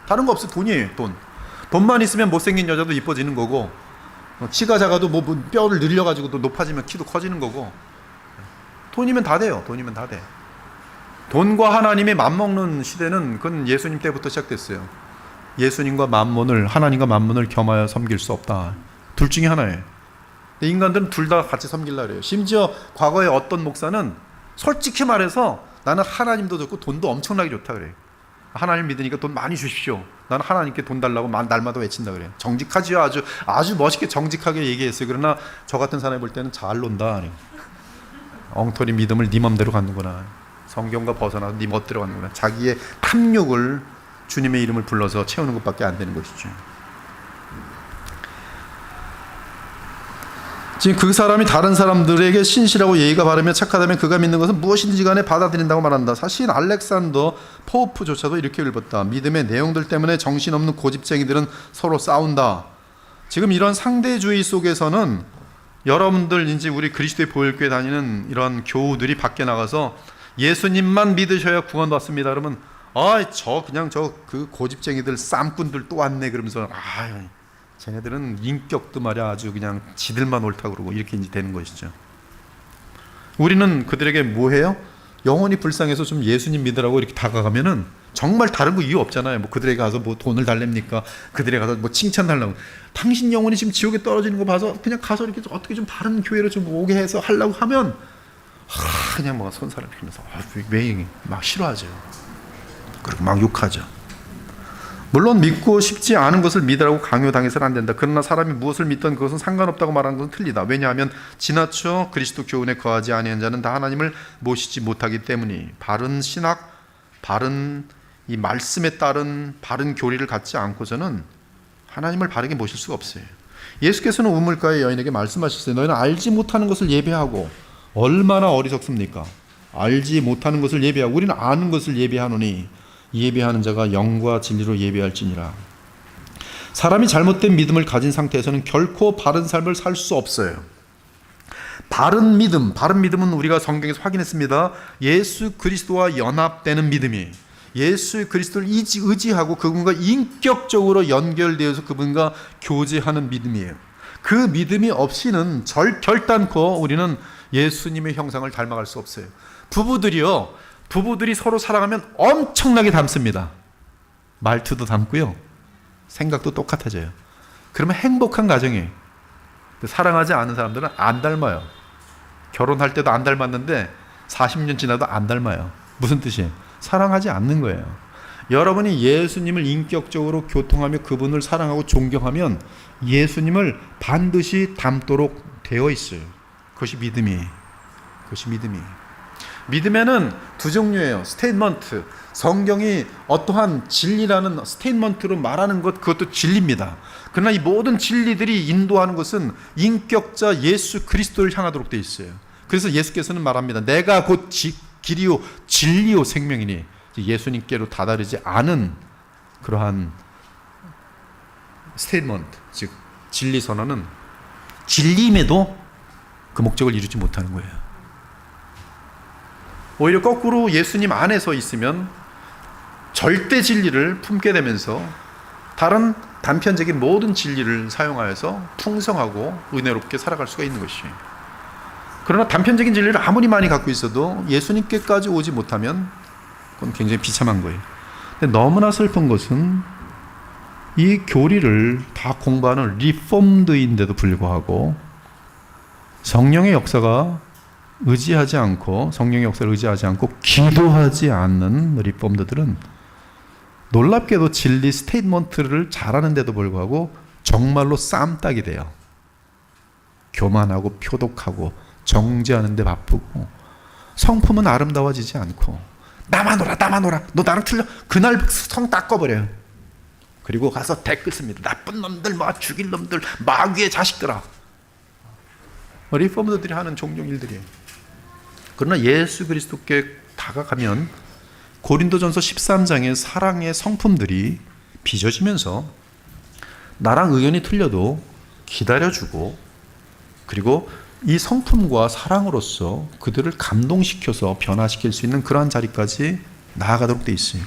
[SPEAKER 1] 다른 거 없어. 돈이에요. 돈만 있으면 못생긴 여자도 이뻐지는 거고, 키가 작아도 뭐 뼈를 늘려가지고 또 높아지면 키도 커지는 거고, 돈이면 다 돼요. 돈이면 다 돼. 돈과 하나님의 맘먹는 시대는 그건 예수님 때부터 시작됐어요. 예수님과 맘몬을, 하나님과 맘몬을 겸하여 섬길 수 없다. 둘 중에 하나예요. 인간들은 둘 다 같이 섬기려고 그래요. 심지어 과거에 어떤 목사는 솔직히 말해서 나는 하나님도 좋고 돈도 엄청나게 좋다 그래요. 하나님 믿으니까 돈 많이 주십시오. 나는 하나님께 돈 달라고 날마다 외친다 그래요. 정직하지요. 아주 멋있게 정직하게 얘기했어요. 그러나 저 같은 사람이 볼 때는 잘 논다. 엉터리 믿음을 네 맘대로 갖는구나. 성경과 벗어나서 네 멋대로 갖는구나. 자기의 탐욕을 주님의 이름을 불러서 채우는 것밖에 안 되는 것이죠. 지금 그 사람이 다른 사람들에게 신실하고 예의가 바르며 착하다면 그가 믿는 것은 무엇이든지 간에 받아들인다고 말한다. 사실 알렉산더 포프조차도 이렇게 읽었다. 믿음의 내용들 때문에 정신없는 고집쟁이들은 서로 싸운다. 지금 이런 상대주의 속에서는 여러분들 이제 우리 그리스도의 보혈교회 다니는 이런 교우들이 밖에 나가서 예수님만 믿으셔야 구원받습니다. 그러면 저 그 고집쟁이들 쌈꾼들 또 왔네 그러면서 쟤네들은 인격도 말이야 아주 그냥 지들만 옳다 그러고 이렇게 이제 되는 것이죠. 우리는 그들에게 뭐 해요? 영혼이 불쌍해서 좀 예수님 믿으라고 이렇게 다가가면은 정말 다른 거 이유 없잖아요. 뭐 그들에게 가서 뭐 돈을 달랍니까? 그들에게 가서 뭐 칭찬 달라고. 당신 영혼이 지금 지옥에 떨어지는 거 봐서 그냥 가서 이렇게 어떻게 좀 다른 교회로 좀 오게 해서 하려고 하면 그냥 뭐 손사람 피면서 왜 막 싫어하죠. 그리고 막 욕하죠. 물론 믿고 싶지 않은 것을 믿으라고 강요당해서는 안 된다. 그러나 사람이 무엇을 믿든 그것은 상관없다고 말하는 것은 틀리다. 왜냐하면 지나쳐 그리스도 교훈에 거하지 아니한 자는 다 하나님을 모시지 못하기 때문이. 바른 신학, 바른 이 말씀에 따른 바른 교리를 갖지 않고서는 하나님을 바르게 모실 수가 없어요. 예수께서는 우물가의 여인에게 말씀하셨어요. 너희는 알지 못하는 것을 예배하고. 얼마나 어리석습니까? 알지 못하는 것을 예배하고 우리는 아는 것을 예배하노니 예배하는 자가 영과 진리로 예배할지니라. 사람이 잘못된 믿음을 가진 상태에서는 결코 바른 삶을 살 수 없어요. 바른 믿음은 우리가 성경에서 확인했습니다. 예수 그리스도와 연합되는 믿음이에요. 예수 그리스도를 의지하고 그분과 인격적으로 연결되어서 그분과 교제하는 믿음이에요. 그 믿음이 없이는 결단코 우리는 예수님의 형상을 닮아갈 수 없어요. 부부들이 서로 사랑하면 엄청나게 닮습니다. 말투도 닮고요. 생각도 똑같아져요. 그러면 행복한 가정이에요. 사랑하지 않은 사람들은 안 닮아요. 결혼할 때도 안 닮았는데 40년 지나도 안 닮아요. 무슨 뜻이에요? 사랑하지 않는 거예요. 여러분이 예수님을 인격적으로 교통하며 그분을 사랑하고 존경하면 예수님을 반드시 닮도록 되어 있어요. 그것이 믿음이에요. 그것이 믿음이에요. 믿음에는 두 종류예요. 스테이트먼트. 성경이 어떠한 진리라는 스테이트먼트로 말하는 것, 그것도 진리입니다. 그러나 이 모든 진리들이 인도하는 것은 인격자 예수 그리스도를 향하도록 되어 있어요. 그래서 예수께서는 말합니다. 내가 곧 길이요 진리요 생명이니. 예수님께로 다다르지 않은 그러한 스테이트먼트, 즉 진리 선언은 진리임에도 그 목적을 이루지 못하는 거예요. 오히려 거꾸로 예수님 안에서 있으면 절대 진리를 품게 되면서 다른 단편적인 모든 진리를 사용하여서 풍성하고 은혜롭게 살아갈 수가 있는 것이에요. 그러나 단편적인 진리를 아무리 많이 갖고 있어도 예수님께까지 오지 못하면 그건 굉장히 비참한 거예요. 근데 너무나 슬픈 것은 이 교리를 다 공부하는 리폼드인데도 불구하고 성령의 역사가 의지하지 않고 성령의 역사를 의지하지 않고 기도하지 않는 리포머드들은 놀랍게도 진리 스테이트먼트를 잘하는데도 불구하고 정말로 쌈딱이 돼요. 교만하고 표독하고 정죄하는 데 바쁘고 성품은 아름다워지지 않고 나만 오라 너 나랑 틀려 그날 성 딱 꺼버려요. 그리고 가서 댓글 씁니다. 나쁜 놈들 죽일 놈들 마귀의 자식들아. 리포머드들이 하는 종종 일들이에요. 그러나 예수 그리스도께 다가가면 고린도전서 13장의 사랑의 성품들이 빚어지면서 나랑 의견이 틀려도 기다려주고 그리고 이 성품과 사랑으로서 그들을 감동시켜서 변화시킬 수 있는 그러한 자리까지 나아가도록 돼 있어요.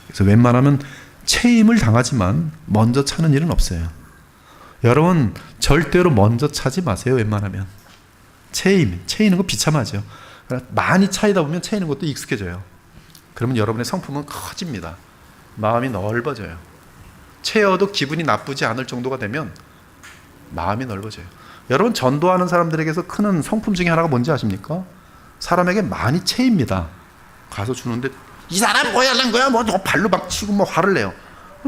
[SPEAKER 1] 그래서 웬만하면 체임을 당하지만 먼저 차는 일은 없어요. 여러분 절대로 먼저 차지 마세요. 웬만하면 체이는 거 비참하죠. 많이 차이다 보면 체이는 것도 익숙해져요. 그러면 여러분의 성품은 커집니다. 마음이 넓어져요. 체여도 기분이 나쁘지 않을 정도가 되면 마음이 넓어져요. 여러분 전도하는 사람들에게서 크는 성품 중에 하나가 뭔지 아십니까? 사람에게 많이 체입니다. 가서 주는데 이 사람 뭐 하는 거야? 뭐 발로 막 치고 뭐 화를 내요.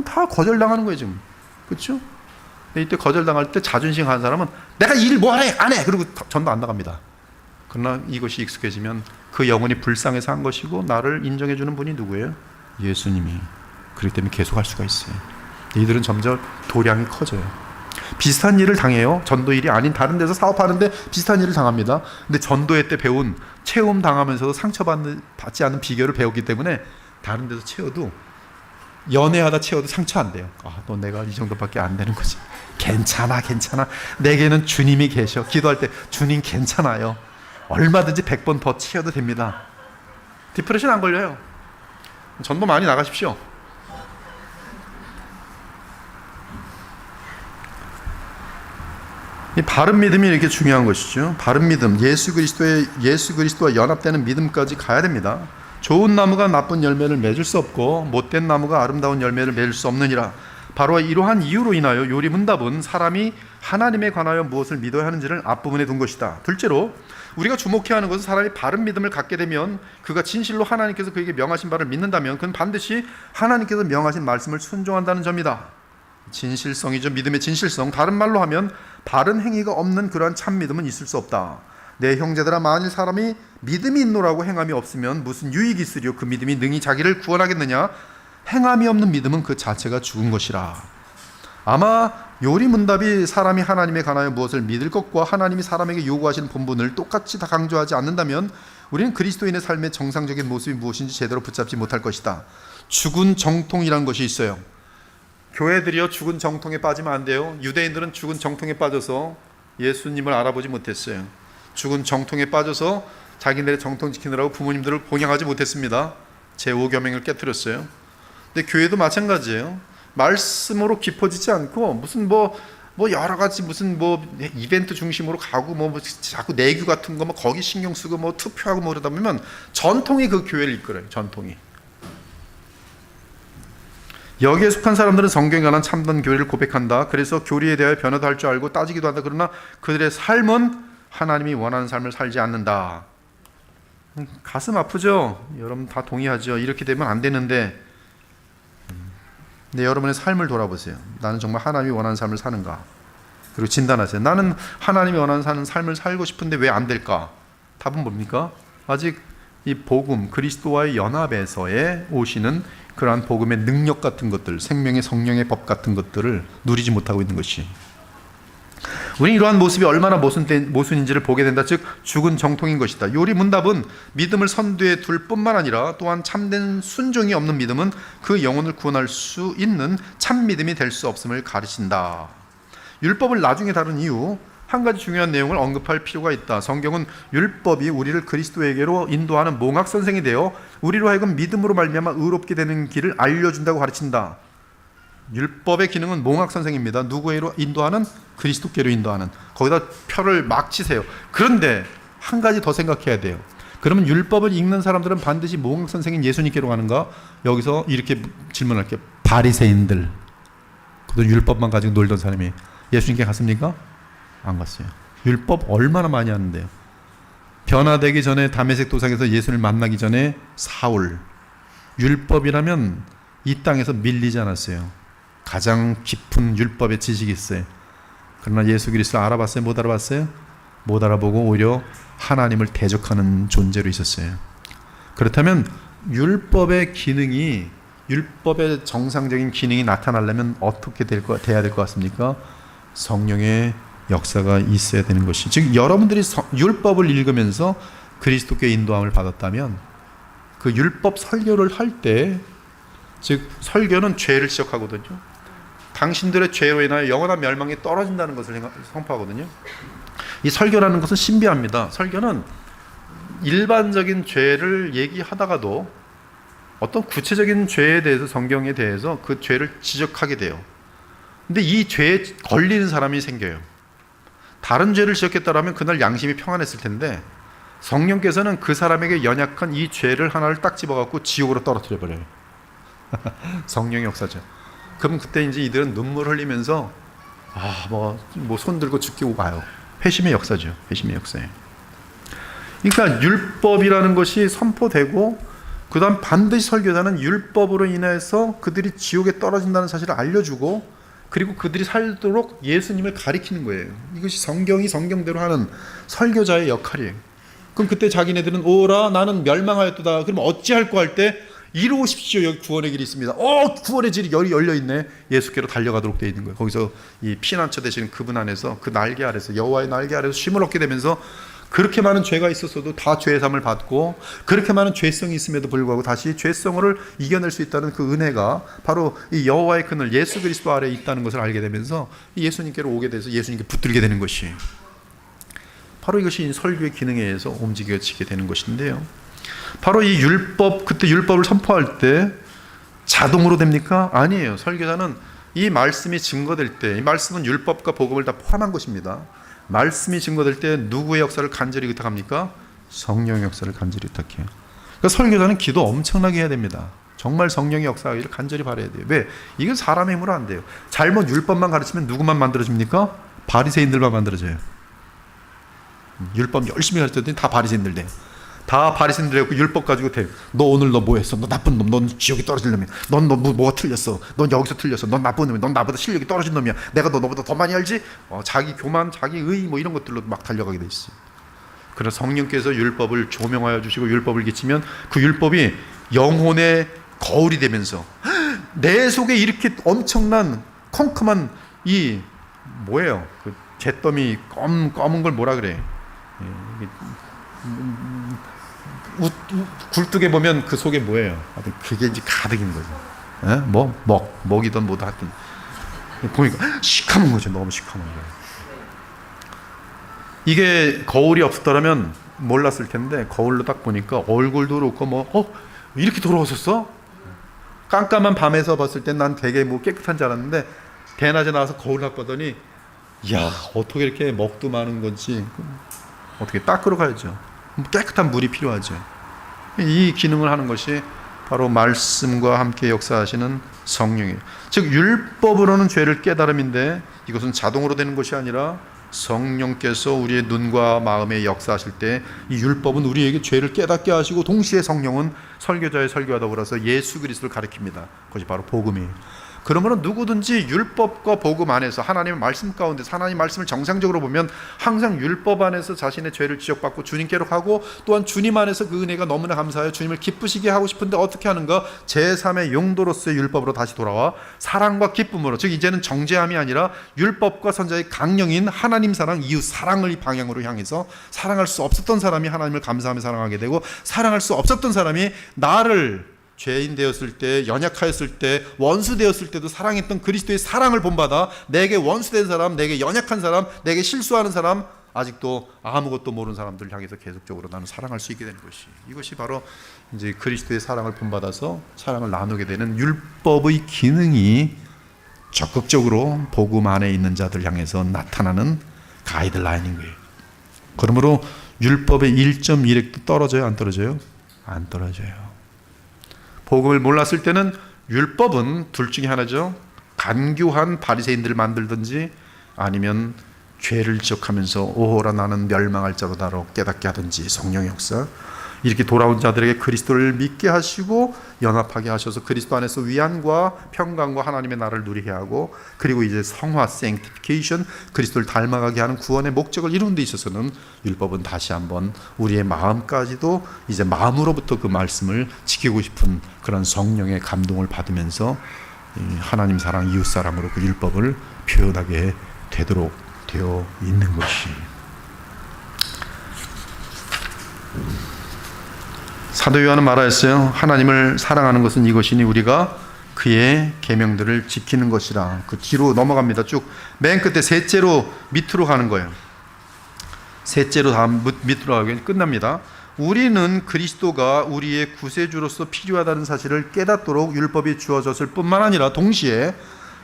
[SPEAKER 1] 다 거절당하는 거예요 지금. 그렇죠? 이때 거절당할 때 자존심 한 사람은 내가 일 뭐 하래? 안 해! 그리고 전도 안 나갑니다. 그러나 이것이 익숙해지면 그 영혼이 불쌍해서 한 것이고 나를 인정해 주는 분이 누구예요? 예수님이. 그렇기 때문에 계속 할 수가 있어요. 이들은 점점 도량이 커져요. 비슷한 일을 당해요. 전도 일이 아닌 다른 데서 사업하는데 비슷한 일을 당합니다. 근데 전도회 때 배운 체험 당하면서도 상처받지 않는 비결을 배웠기 때문에 다른 데서 채워도 연애하다 채워도 상처 안 돼요. 너 내가 이 정도밖에 안 되는 거지. 괜찮아. 내게는 주님이 계셔. 기도할 때 주님 괜찮아요. 얼마든지 100번 더 채워도 됩니다. 디프레션 안 걸려요. 전도 많이 나가십시오. 이 바른 믿음이 이렇게 중요한 것이죠. 바른 믿음, 예수 그리스도와 연합되는 믿음까지 가야 됩니다. 좋은 나무가 나쁜 열매를 맺을 수 없고 못된 나무가 아름다운 열매를 맺을 수 없느니라. 바로 이러한 이유로 인하여 요리문답은 사람이 하나님에 관하여 무엇을 믿어야 하는지를 앞부분에 둔 것이다. 둘째로 우리가 주목해야 하는 것은 사람이 바른 믿음을 갖게 되면 그가 진실로 하나님께서 그에게 명하신 바를 믿는다면 그는 반드시 하나님께서 명하신 말씀을 순종한다는 점이다. 진실성이죠. 믿음의 진실성. 다른 말로 하면 바른 행위가 없는 그러한 참 믿음은 있을 수 없다. 내 형제들아 만일 사람이 믿음이 있노라고 행함이 없으면 무슨 유익이 있으리요? 그 믿음이 능히 자기를 구원하겠느냐? 행함이 없는 믿음은 그 자체가 죽은 것이라. 아마 요리문답이 사람이 하나님에 관하여 무엇을 믿을 것과 하나님이 사람에게 요구하시는 본분을 똑같이 다 강조하지 않는다면 우리는 그리스도인의 삶의 정상적인 모습이 무엇인지 제대로 붙잡지 못할 것이다. 죽은 정통이란 것이 있어요. 교회들이요 죽은 정통에 빠지면 안 돼요. 유대인들은 죽은 정통에 빠져서 예수님을 알아보지 못했어요. 죽은 정통에 빠져서 자기네의 정통 지키느라고 부모님들을 공양하지 못했습니다. 제5계명을 깨뜨렸어요. 근데 교회도 마찬가지예요. 말씀으로 깊어지지 않고 무슨 뭐 여러 가지 무슨 이벤트 중심으로 가고 자꾸 내규 같은 거 거기 신경 쓰고 투표하고 그러다 보면 전통이 그 교회를 이끌어요. 전통이. 여기에 속한 사람들은 성경에 관한 참된 교리를 고백한다. 그래서 교리에 대하여 변화도 할 줄 알고 따지기도 한다. 그러나 그들의 삶은 하나님이 원하는 삶을 살지 않는다. 가슴 아프죠? 여러분 다 동의하죠? 이렇게 되면 안 되는데 네, 여러분의 삶을 돌아보세요. 나는 정말 하나님이 원하는 삶을 사는가? 그리고 진단하세요. 나는 하나님이 원하는 삶을 살고 싶은데 왜 안 될까? 답은 뭡니까? 아직 이 복음, 그리스도와의 연합에서의 오시는 그러한 복음의 능력 같은 것들, 생명의 성령의 법 같은 것들을 누리지 못하고 있는 것이. 우리는 이러한 모습이 얼마나 모순인지를 보게 된다. 즉 죽은 정통인 것이다. 요리문답은 믿음을 선두에 둘 뿐만 아니라 또한 참된 순종이 없는 믿음은 그 영혼을 구원할 수 있는 참 믿음이 될 수 없음을 가르친다. 율법을 나중에 다룬 이유 한 가지 중요한 내용을 언급할 필요가 있다. 성경은 율법이 우리를 그리스도에게로 인도하는 몽학 선생이 되어 우리로 하여금 믿음으로 말미암아 의롭게 되는 길을 알려준다고 가르친다. 율법의 기능은 몽학 선생입니다. 누구에로 인도하는? 그리스도께로 인도하는. 거기다 표를 막 치세요. 그런데 한 가지 더 생각해야 돼요. 그러면 율법을 읽는 사람들은 반드시 몽학 선생인 예수님께로 가는가? 여기서 이렇게 질문할게요. 바리새인들, 그도 율법만 가지고 놀던 사람이 예수님께 갔습니까? 안 갔어요. 율법 얼마나 많이 하는데요. 변화되기 전에 다메섹 도상에서 예수를 만나기 전에 사울, 율법이라면 이 땅에서 밀리지 않았어요. 가장 깊은 율법의 지식이 있어요. 그러나 예수 그리스도를 알아봤어요? 못 알아봤어요? 못 알아보고 오히려 하나님을 대적하는 존재로 있었어요. 그렇다면 율법의 기능이, 율법의 정상적인 기능이 나타나려면 어떻게 돼야 될 것 같습니까? 성령의 역사가 있어야 되는 것이, 즉 여러분들이 율법을 읽으면서 그리스도께 인도함을 받았다면 그 율법 설교를 할 때, 즉 설교는 죄를 지적하거든요. 당신들의 죄로 인하여 영원한 멸망이 떨어진다는 것을 선포하거든요. 이 설교라는 것은 신비합니다. 설교는 일반적인 죄를 얘기하다가도 어떤 구체적인 죄에 대해서, 성경에 대해서 그 죄를 지적하게 돼요. 근데 이 죄에 걸리는 사람이 생겨요. 다른 죄를 지적했다라면 그날 양심이 평안했을 텐데 성령께서는 그 사람에게 연약한 이 죄를 하나를 딱 집어갖고 지옥으로 떨어뜨려 버려요. 성령의 역사죠. 그럼 그때 이제 이들은 눈물 흘리면서 뭐 손 들고 죽기고 가요. 회심의 역사죠. 회심의 역사예요. 그러니까 율법이라는 것이 선포되고, 그 다음 반드시 설교자는 율법으로 인해서 그들이 지옥에 떨어진다는 사실을 알려주고, 그리고 그들이 살도록 예수님을 가리키는 거예요. 이것이 성경이 성경대로 하는 설교자의 역할이에요. 그럼 그때 자기네들은 오라 나는 멸망하였도다. 그럼 어찌할꼬 할 때 이루오십시오. 여기 구원의 길이 있습니다. 구원의 길이 열려있네. 예수께로 달려가도록 되어 있는 거예요. 거기서 이 피난처 되시는 그분 안에서, 그 날개 아래서, 여호와의 날개 아래서 쉼을 얻게 되면서 그렇게 많은 죄가 있었어도 다 죄의 삶을 받고, 그렇게 많은 죄성이 있음에도 불구하고 다시 죄성을 이겨낼 수 있다는 그 은혜가 바로 이 여호와의 그늘 예수 그리스도 아래에 있다는 것을 알게 되면서 예수님께로 오게 돼서 예수님께 붙들게 되는 것이, 바로 이것이 설교의 기능에 의해서 움직여지게 되는 것인데요. 바로 이 율법, 그때 율법을 선포할 때 자동으로 됩니까? 아니에요. 설교자는 이 말씀이 증거될 때, 이 말씀은 율법과 복음을 다 포함한 것입니다. 말씀이 증거될 때 누구의 역사를 간절히 의탁합니까? 성령의 역사를 간절히 의탁해요. 그러니까 설교자는 기도 엄청나게 해야 됩니다. 정말 성령의 역사를 간절히 바라야 돼요. 왜? 이건 사람의 힘으로 안 돼요. 잘못 율법만 가르치면 누구만 만들어집니까? 바리새인들만 만들어져요. 율법 열심히 가르쳤더니 다 바리새인들 돼요. 다 바리새인들이고 율법 가지고 돼. 너 오늘 너 뭐 했어? 너 나쁜 놈. 넌 지옥에 떨어지려면. 넌 뭐가 틀렸어? 넌 여기서 틀렸어. 넌 나쁜 놈이야. 넌 나보다 실력이 떨어진 놈이야. 내가 너보다 더 많이 알지? 자기 교만, 자기 의 뭐 이런 것들로 막 달려가게 돼 있어요. 그래서 성령께서 율법을 조명하여 주시고 율법을 끼치면 그 율법이 영혼의 거울이 되면서 내 속에 이렇게 엄청난 컴컴한 이 뭐예요? 그 잿더미 검은 걸 뭐라 그래? 굴뚝에 보면 그 속에 뭐예요? 그게 이제 가득인 거죠. 먹이든 뭐든 하여튼 보니까 시커먼 거죠. 너무 시커먼 거예요. 이게 거울이 없었더라면 몰랐을 텐데, 거울로 딱 보니까 얼굴도 그렇고 이렇게 돌아오셨어? 깜깜한 밤에서 봤을 땐 난 되게 깨끗한 줄 알았는데, 대낮에 나와서 거울 딱 보더니 이야, 어떻게 이렇게 먹도 많은 건지 어떻게 닦으러 가야죠. 깨끗한 물이 필요하죠. 이 기능을 하는 것이 바로 말씀과 함께 역사하시는 성령이에요. 즉 율법으로는 죄를 깨달음인데, 이것은 자동으로 되는 것이 아니라 성령께서 우리의 눈과 마음에 역사하실 때 이 율법은 우리에게 죄를 깨닫게 하시고, 동시에 성령은 설교자의 설교와 더불어서 예수 그리스도를 가리킵니다. 그것이 바로 복음이에요. 그러므로 누구든지 율법과 복음 안에서, 하나님의 말씀 가운데서 하나님 말씀을 정상적으로 보면 항상 율법 안에서 자신의 죄를 지적받고 주님께로 가고, 또한 주님 안에서 그 은혜가 너무나 감사하여 주님을 기쁘시게 하고 싶은데 어떻게 하는가? 제3의 용도로서의 율법으로 다시 돌아와 사랑과 기쁨으로, 즉 이제는 정죄함이 아니라 율법과 선자의 강령인 하나님 사랑, 이웃 사랑을 방향으로 향해서 사랑할 수 없었던 사람이 하나님을 감사하며 사랑하게 되고, 사랑할 수 없었던 사람이 나를 죄인 되었을 때, 연약하였을 때, 원수 되었을 때도 사랑했던 그리스도의 사랑을 본받아 내게 원수된 사람, 내게 연약한 사람, 내게 실수하는 사람, 아직도 아무것도 모르는 사람들 향해서 계속적으로 나는 사랑할 수 있게 되는 것이, 이것이 바로 이제 그리스도의 사랑을 본받아서 사랑을 나누게 되는 율법의 기능이 적극적으로 복음 안에 있는 자들 향해서 나타나는 가이드라인인 거예요. 그러므로 율법의 1.1획도 떨어져요? 안 떨어져요? 안 떨어져요. 복음을 몰랐을 때는 율법은 둘 중에 하나죠. 간교한 바리새인들을 만들든지 아니면 죄를 지적하면서 오호라 나는 멸망할 자로다로 깨닫게 하든지, 성령의 역사, 이렇게 돌아온 자들에게 그리스도를 믿게 하시고 연합하게 하셔서 그리스도 안에서 위안과 평강과 하나님의 나라를 누리게 하고, 그리고 이제 성화 sanctification, 그리스도를 닮아가게 하는 구원의 목적을 이루는 데 있어서는 율법은 다시 한번 우리의 마음까지도 이제 마음으로부터 그 말씀을 지키고 싶은 그런 성령의 감동을 받으면서 하나님 사랑, 이웃 사랑으로 그 율법을 표현하게 되도록 되어 있는 것이, 사도 요한은 말하였어요. 하나님을 사랑하는 것은 이것이니 우리가 그의 계명들을 지키는 것이라. 그 뒤로 넘어갑니다. 쭉 맨 끝에 셋째로 밑으로 가는 거예요. 셋째로 다 밑으로 가면 끝납니다. 우리는 그리스도가 우리의 구세주로서 필요하다는 사실을 깨닫도록 율법이 주어졌을 뿐만 아니라 동시에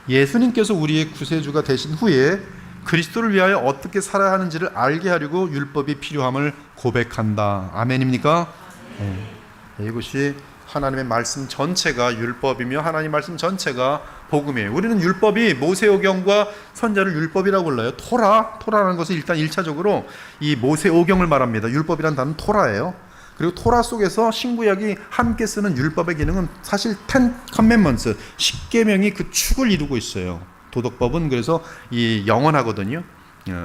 [SPEAKER 1] 예수님께서 우리의 구세주가 되신 후에 그리스도를 위하여 어떻게 살아야 하는지를 알게 하려고 율법이 필요함을 고백한다. 아멘입니까? 이것이 하나님의 말씀 전체가 율법이며 하나님 말씀 전체가 복음이에요. 우리는 율법이 모세오경과 선자를 율법이라고 불러요. 토라라는 것은 일단 1차적으로 이 모세오경을 말합니다. 율법이란 단어는 토라예요. 그리고 토라 속에서 신구약이 함께 쓰는 율법의 기능은 사실 10 commandments, 10계명이 그 축을 이루고 있어요. 도덕법은 그래서 이 영원하거든요.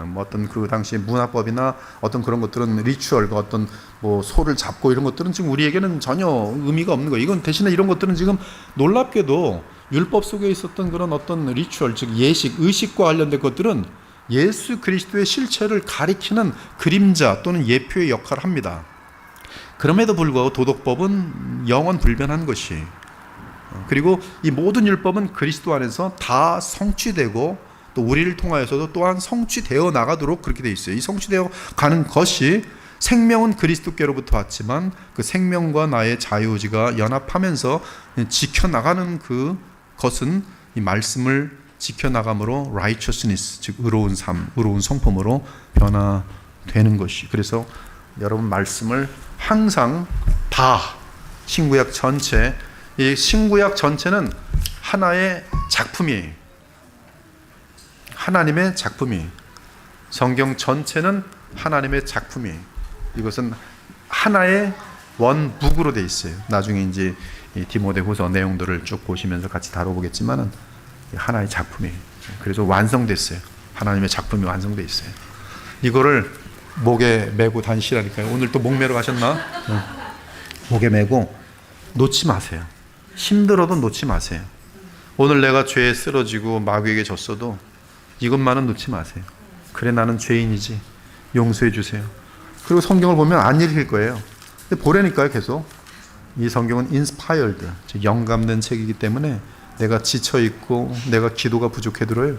[SPEAKER 1] 뭐 어떤 그 당시 문화법이나 어떤 그런 것들은 리추얼, 어떤 뭐 소를 잡고 이런 것들은 지금 우리에게는 전혀 의미가 없는 거예요. 이건 대신에 이런 것들은 지금 놀랍게도 율법 속에 있었던 그런 어떤 리추얼, 즉 예식, 의식과 관련된 것들은 예수 그리스도의 실체를 가리키는 그림자 또는 예표의 역할을 합니다. 그럼에도 불구하고 도덕법은 영원 불변한 것이, 그리고 이 모든 율법은 그리스도 안에서 다 성취되고 또 우리를 통하여서도 또한 성취되어 나가도록 그렇게 돼 있어요. 이 성취되어 가는 것이, 생명은 그리스도께로부터 왔지만 그 생명과 나의 자유의지가 연합하면서 지켜나가는 그 것은 이 말씀을 지켜나감으로 righteousness, 즉 의로운 삶, 의로운 성품으로 변화되는 것이. 그래서 여러분 말씀을 항상 다, 신구약 전체, 이 신구약 전체는 하나의 작품이에요. 하나님의 작품이, 성경 전체는 하나님의 작품이에요. 이것은 하나의 원북으로 돼 있어요. 나중에 이제 디모데후서 내용들을 쭉 보시면서 같이 다뤄보겠지만은 하나의 작품이에요. 그래서 완성됐어요. 하나님의 작품이 완성돼 있어요. 이거를 목에 메고 다니시라니까요. 오늘 또 목 메러 가셨나? 목에 메고 놓지 마세요. 힘들어도 놓지 마세요. 오늘 내가 죄에 쓰러지고 마귀에게 졌어도 이것만은 놓지 마세요. 그래, 나는 죄인이지, 용서해 주세요. 그리고 성경을 보면 안 읽힐 거예요. 근데 보라니까요. 계속 이 성경은 inspired, 영감된 책이기 때문에 내가 지쳐있고 내가 기도가 부족해도요,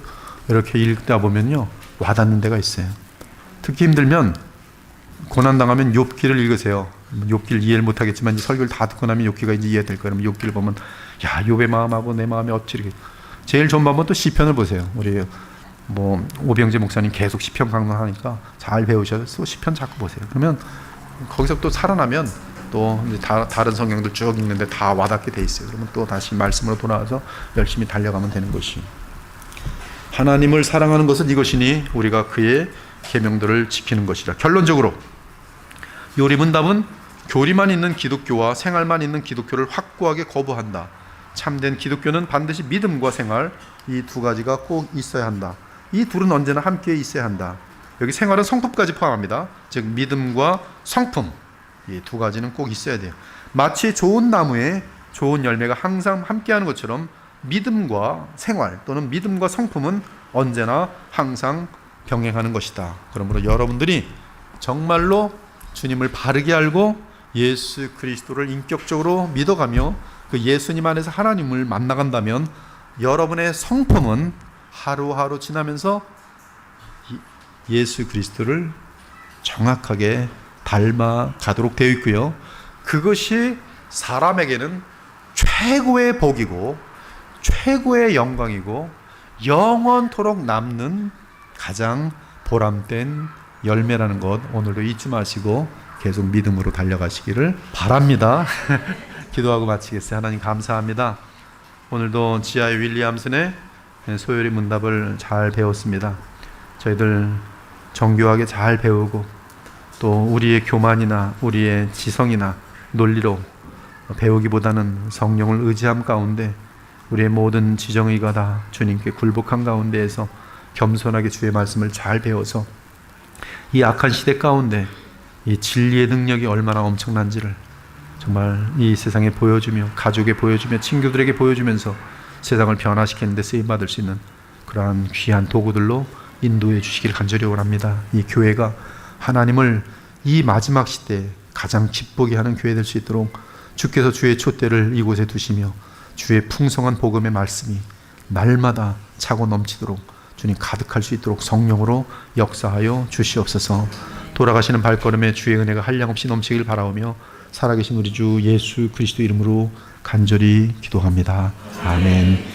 [SPEAKER 1] 이렇게 읽다 보면요 와닿는 데가 있어요. 듣기 힘들면, 고난당하면 욥기를 읽으세요. 욥기를 이해를 못하겠지만 이제 설교를 다 듣고 나면 욥기가 이제 이해될 거예요. 그럼 욥기를 보면 야, 욥의 마음하고 내 마음이 어찌 이렇게. 제일 좋은 방법은 또 시편을 보세요. 우리 뭐 오병재 목사님 계속 시편 강론하니까 잘 배우셔서 시편 자꾸 보세요. 그러면 거기서 또 살아나면 또 이제 다른 성경들 쭉 읽는데 다 와닿게 돼 있어요. 그러면 또 다시 말씀으로 돌아와서 열심히 달려가면 되는 것이, 하나님을 사랑하는 것은 이것이니 우리가 그의 계명들을 지키는 것이라. 결론적으로 요리문답은 교리만 있는 기독교와 생활만 있는 기독교를 확고하게 거부한다. 참된 기독교는 반드시 믿음과 생활, 이 두 가지가 꼭 있어야 한다. 이 둘은 언제나 함께 있어야 한다. 여기 생활은 성품까지 포함합니다. 즉 믿음과 성품, 이 두 가지는 꼭 있어야 돼요. 마치 좋은 나무에 좋은 열매가 항상 함께하는 것처럼 믿음과 생활 또는 믿음과 성품은 언제나 항상 병행하는 것이다. 그러므로 여러분들이 정말로 주님을 바르게 알고 예수 그리스도를 인격적으로 믿어가며 그 예수님 안에서 하나님을 만나간다면 여러분의 성품은 하루하루 지나면서 예수 그리스도를 정확하게 닮아가도록 되어 있고요. 그것이 사람에게는 최고의 복이고 최고의 영광이고 영원토록 남는 가장 보람된 열매라는 것, 오늘도 잊지 마시고 계속 믿음으로 달려가시기를 바랍니다. 기도하고 마치겠어요. 하나님 감사합니다. 오늘도 지하의 윌리엄슨의 소요리 문답을 잘 배웠습니다. 저희들 정교하게 잘 배우고 또 우리의 교만이나 우리의 지성이나 논리로 배우기보다는 성령을 의지함 가운데 우리의 모든 지정의가 다 주님께 굴복한 가운데에서 겸손하게 주의 말씀을 잘 배워서 이 악한 시대 가운데 이 진리의 능력이 얼마나 엄청난지를 정말 이 세상에 보여주며 가족에 보여주며 친구들에게 보여주면서 세상을 변화시키는 데 쓰임받을 수 있는 그러한 귀한 도구들로 인도해 주시기를 간절히 원합니다. 이 교회가 하나님을 이 마지막 시대에 가장 기쁘게 하는 교회 될 수 있도록 주께서 주의 촛대를 이곳에 두시며 주의 풍성한 복음의 말씀이 날마다 차고 넘치도록 주님 가득할 수 있도록 성령으로 역사하여 주시옵소서. 돌아가시는 발걸음에 주의 은혜가 한량없이 넘치길 바라오며 살아계신 우리 주 예수 그리스도 이름으로 간절히 기도합니다. 아멘.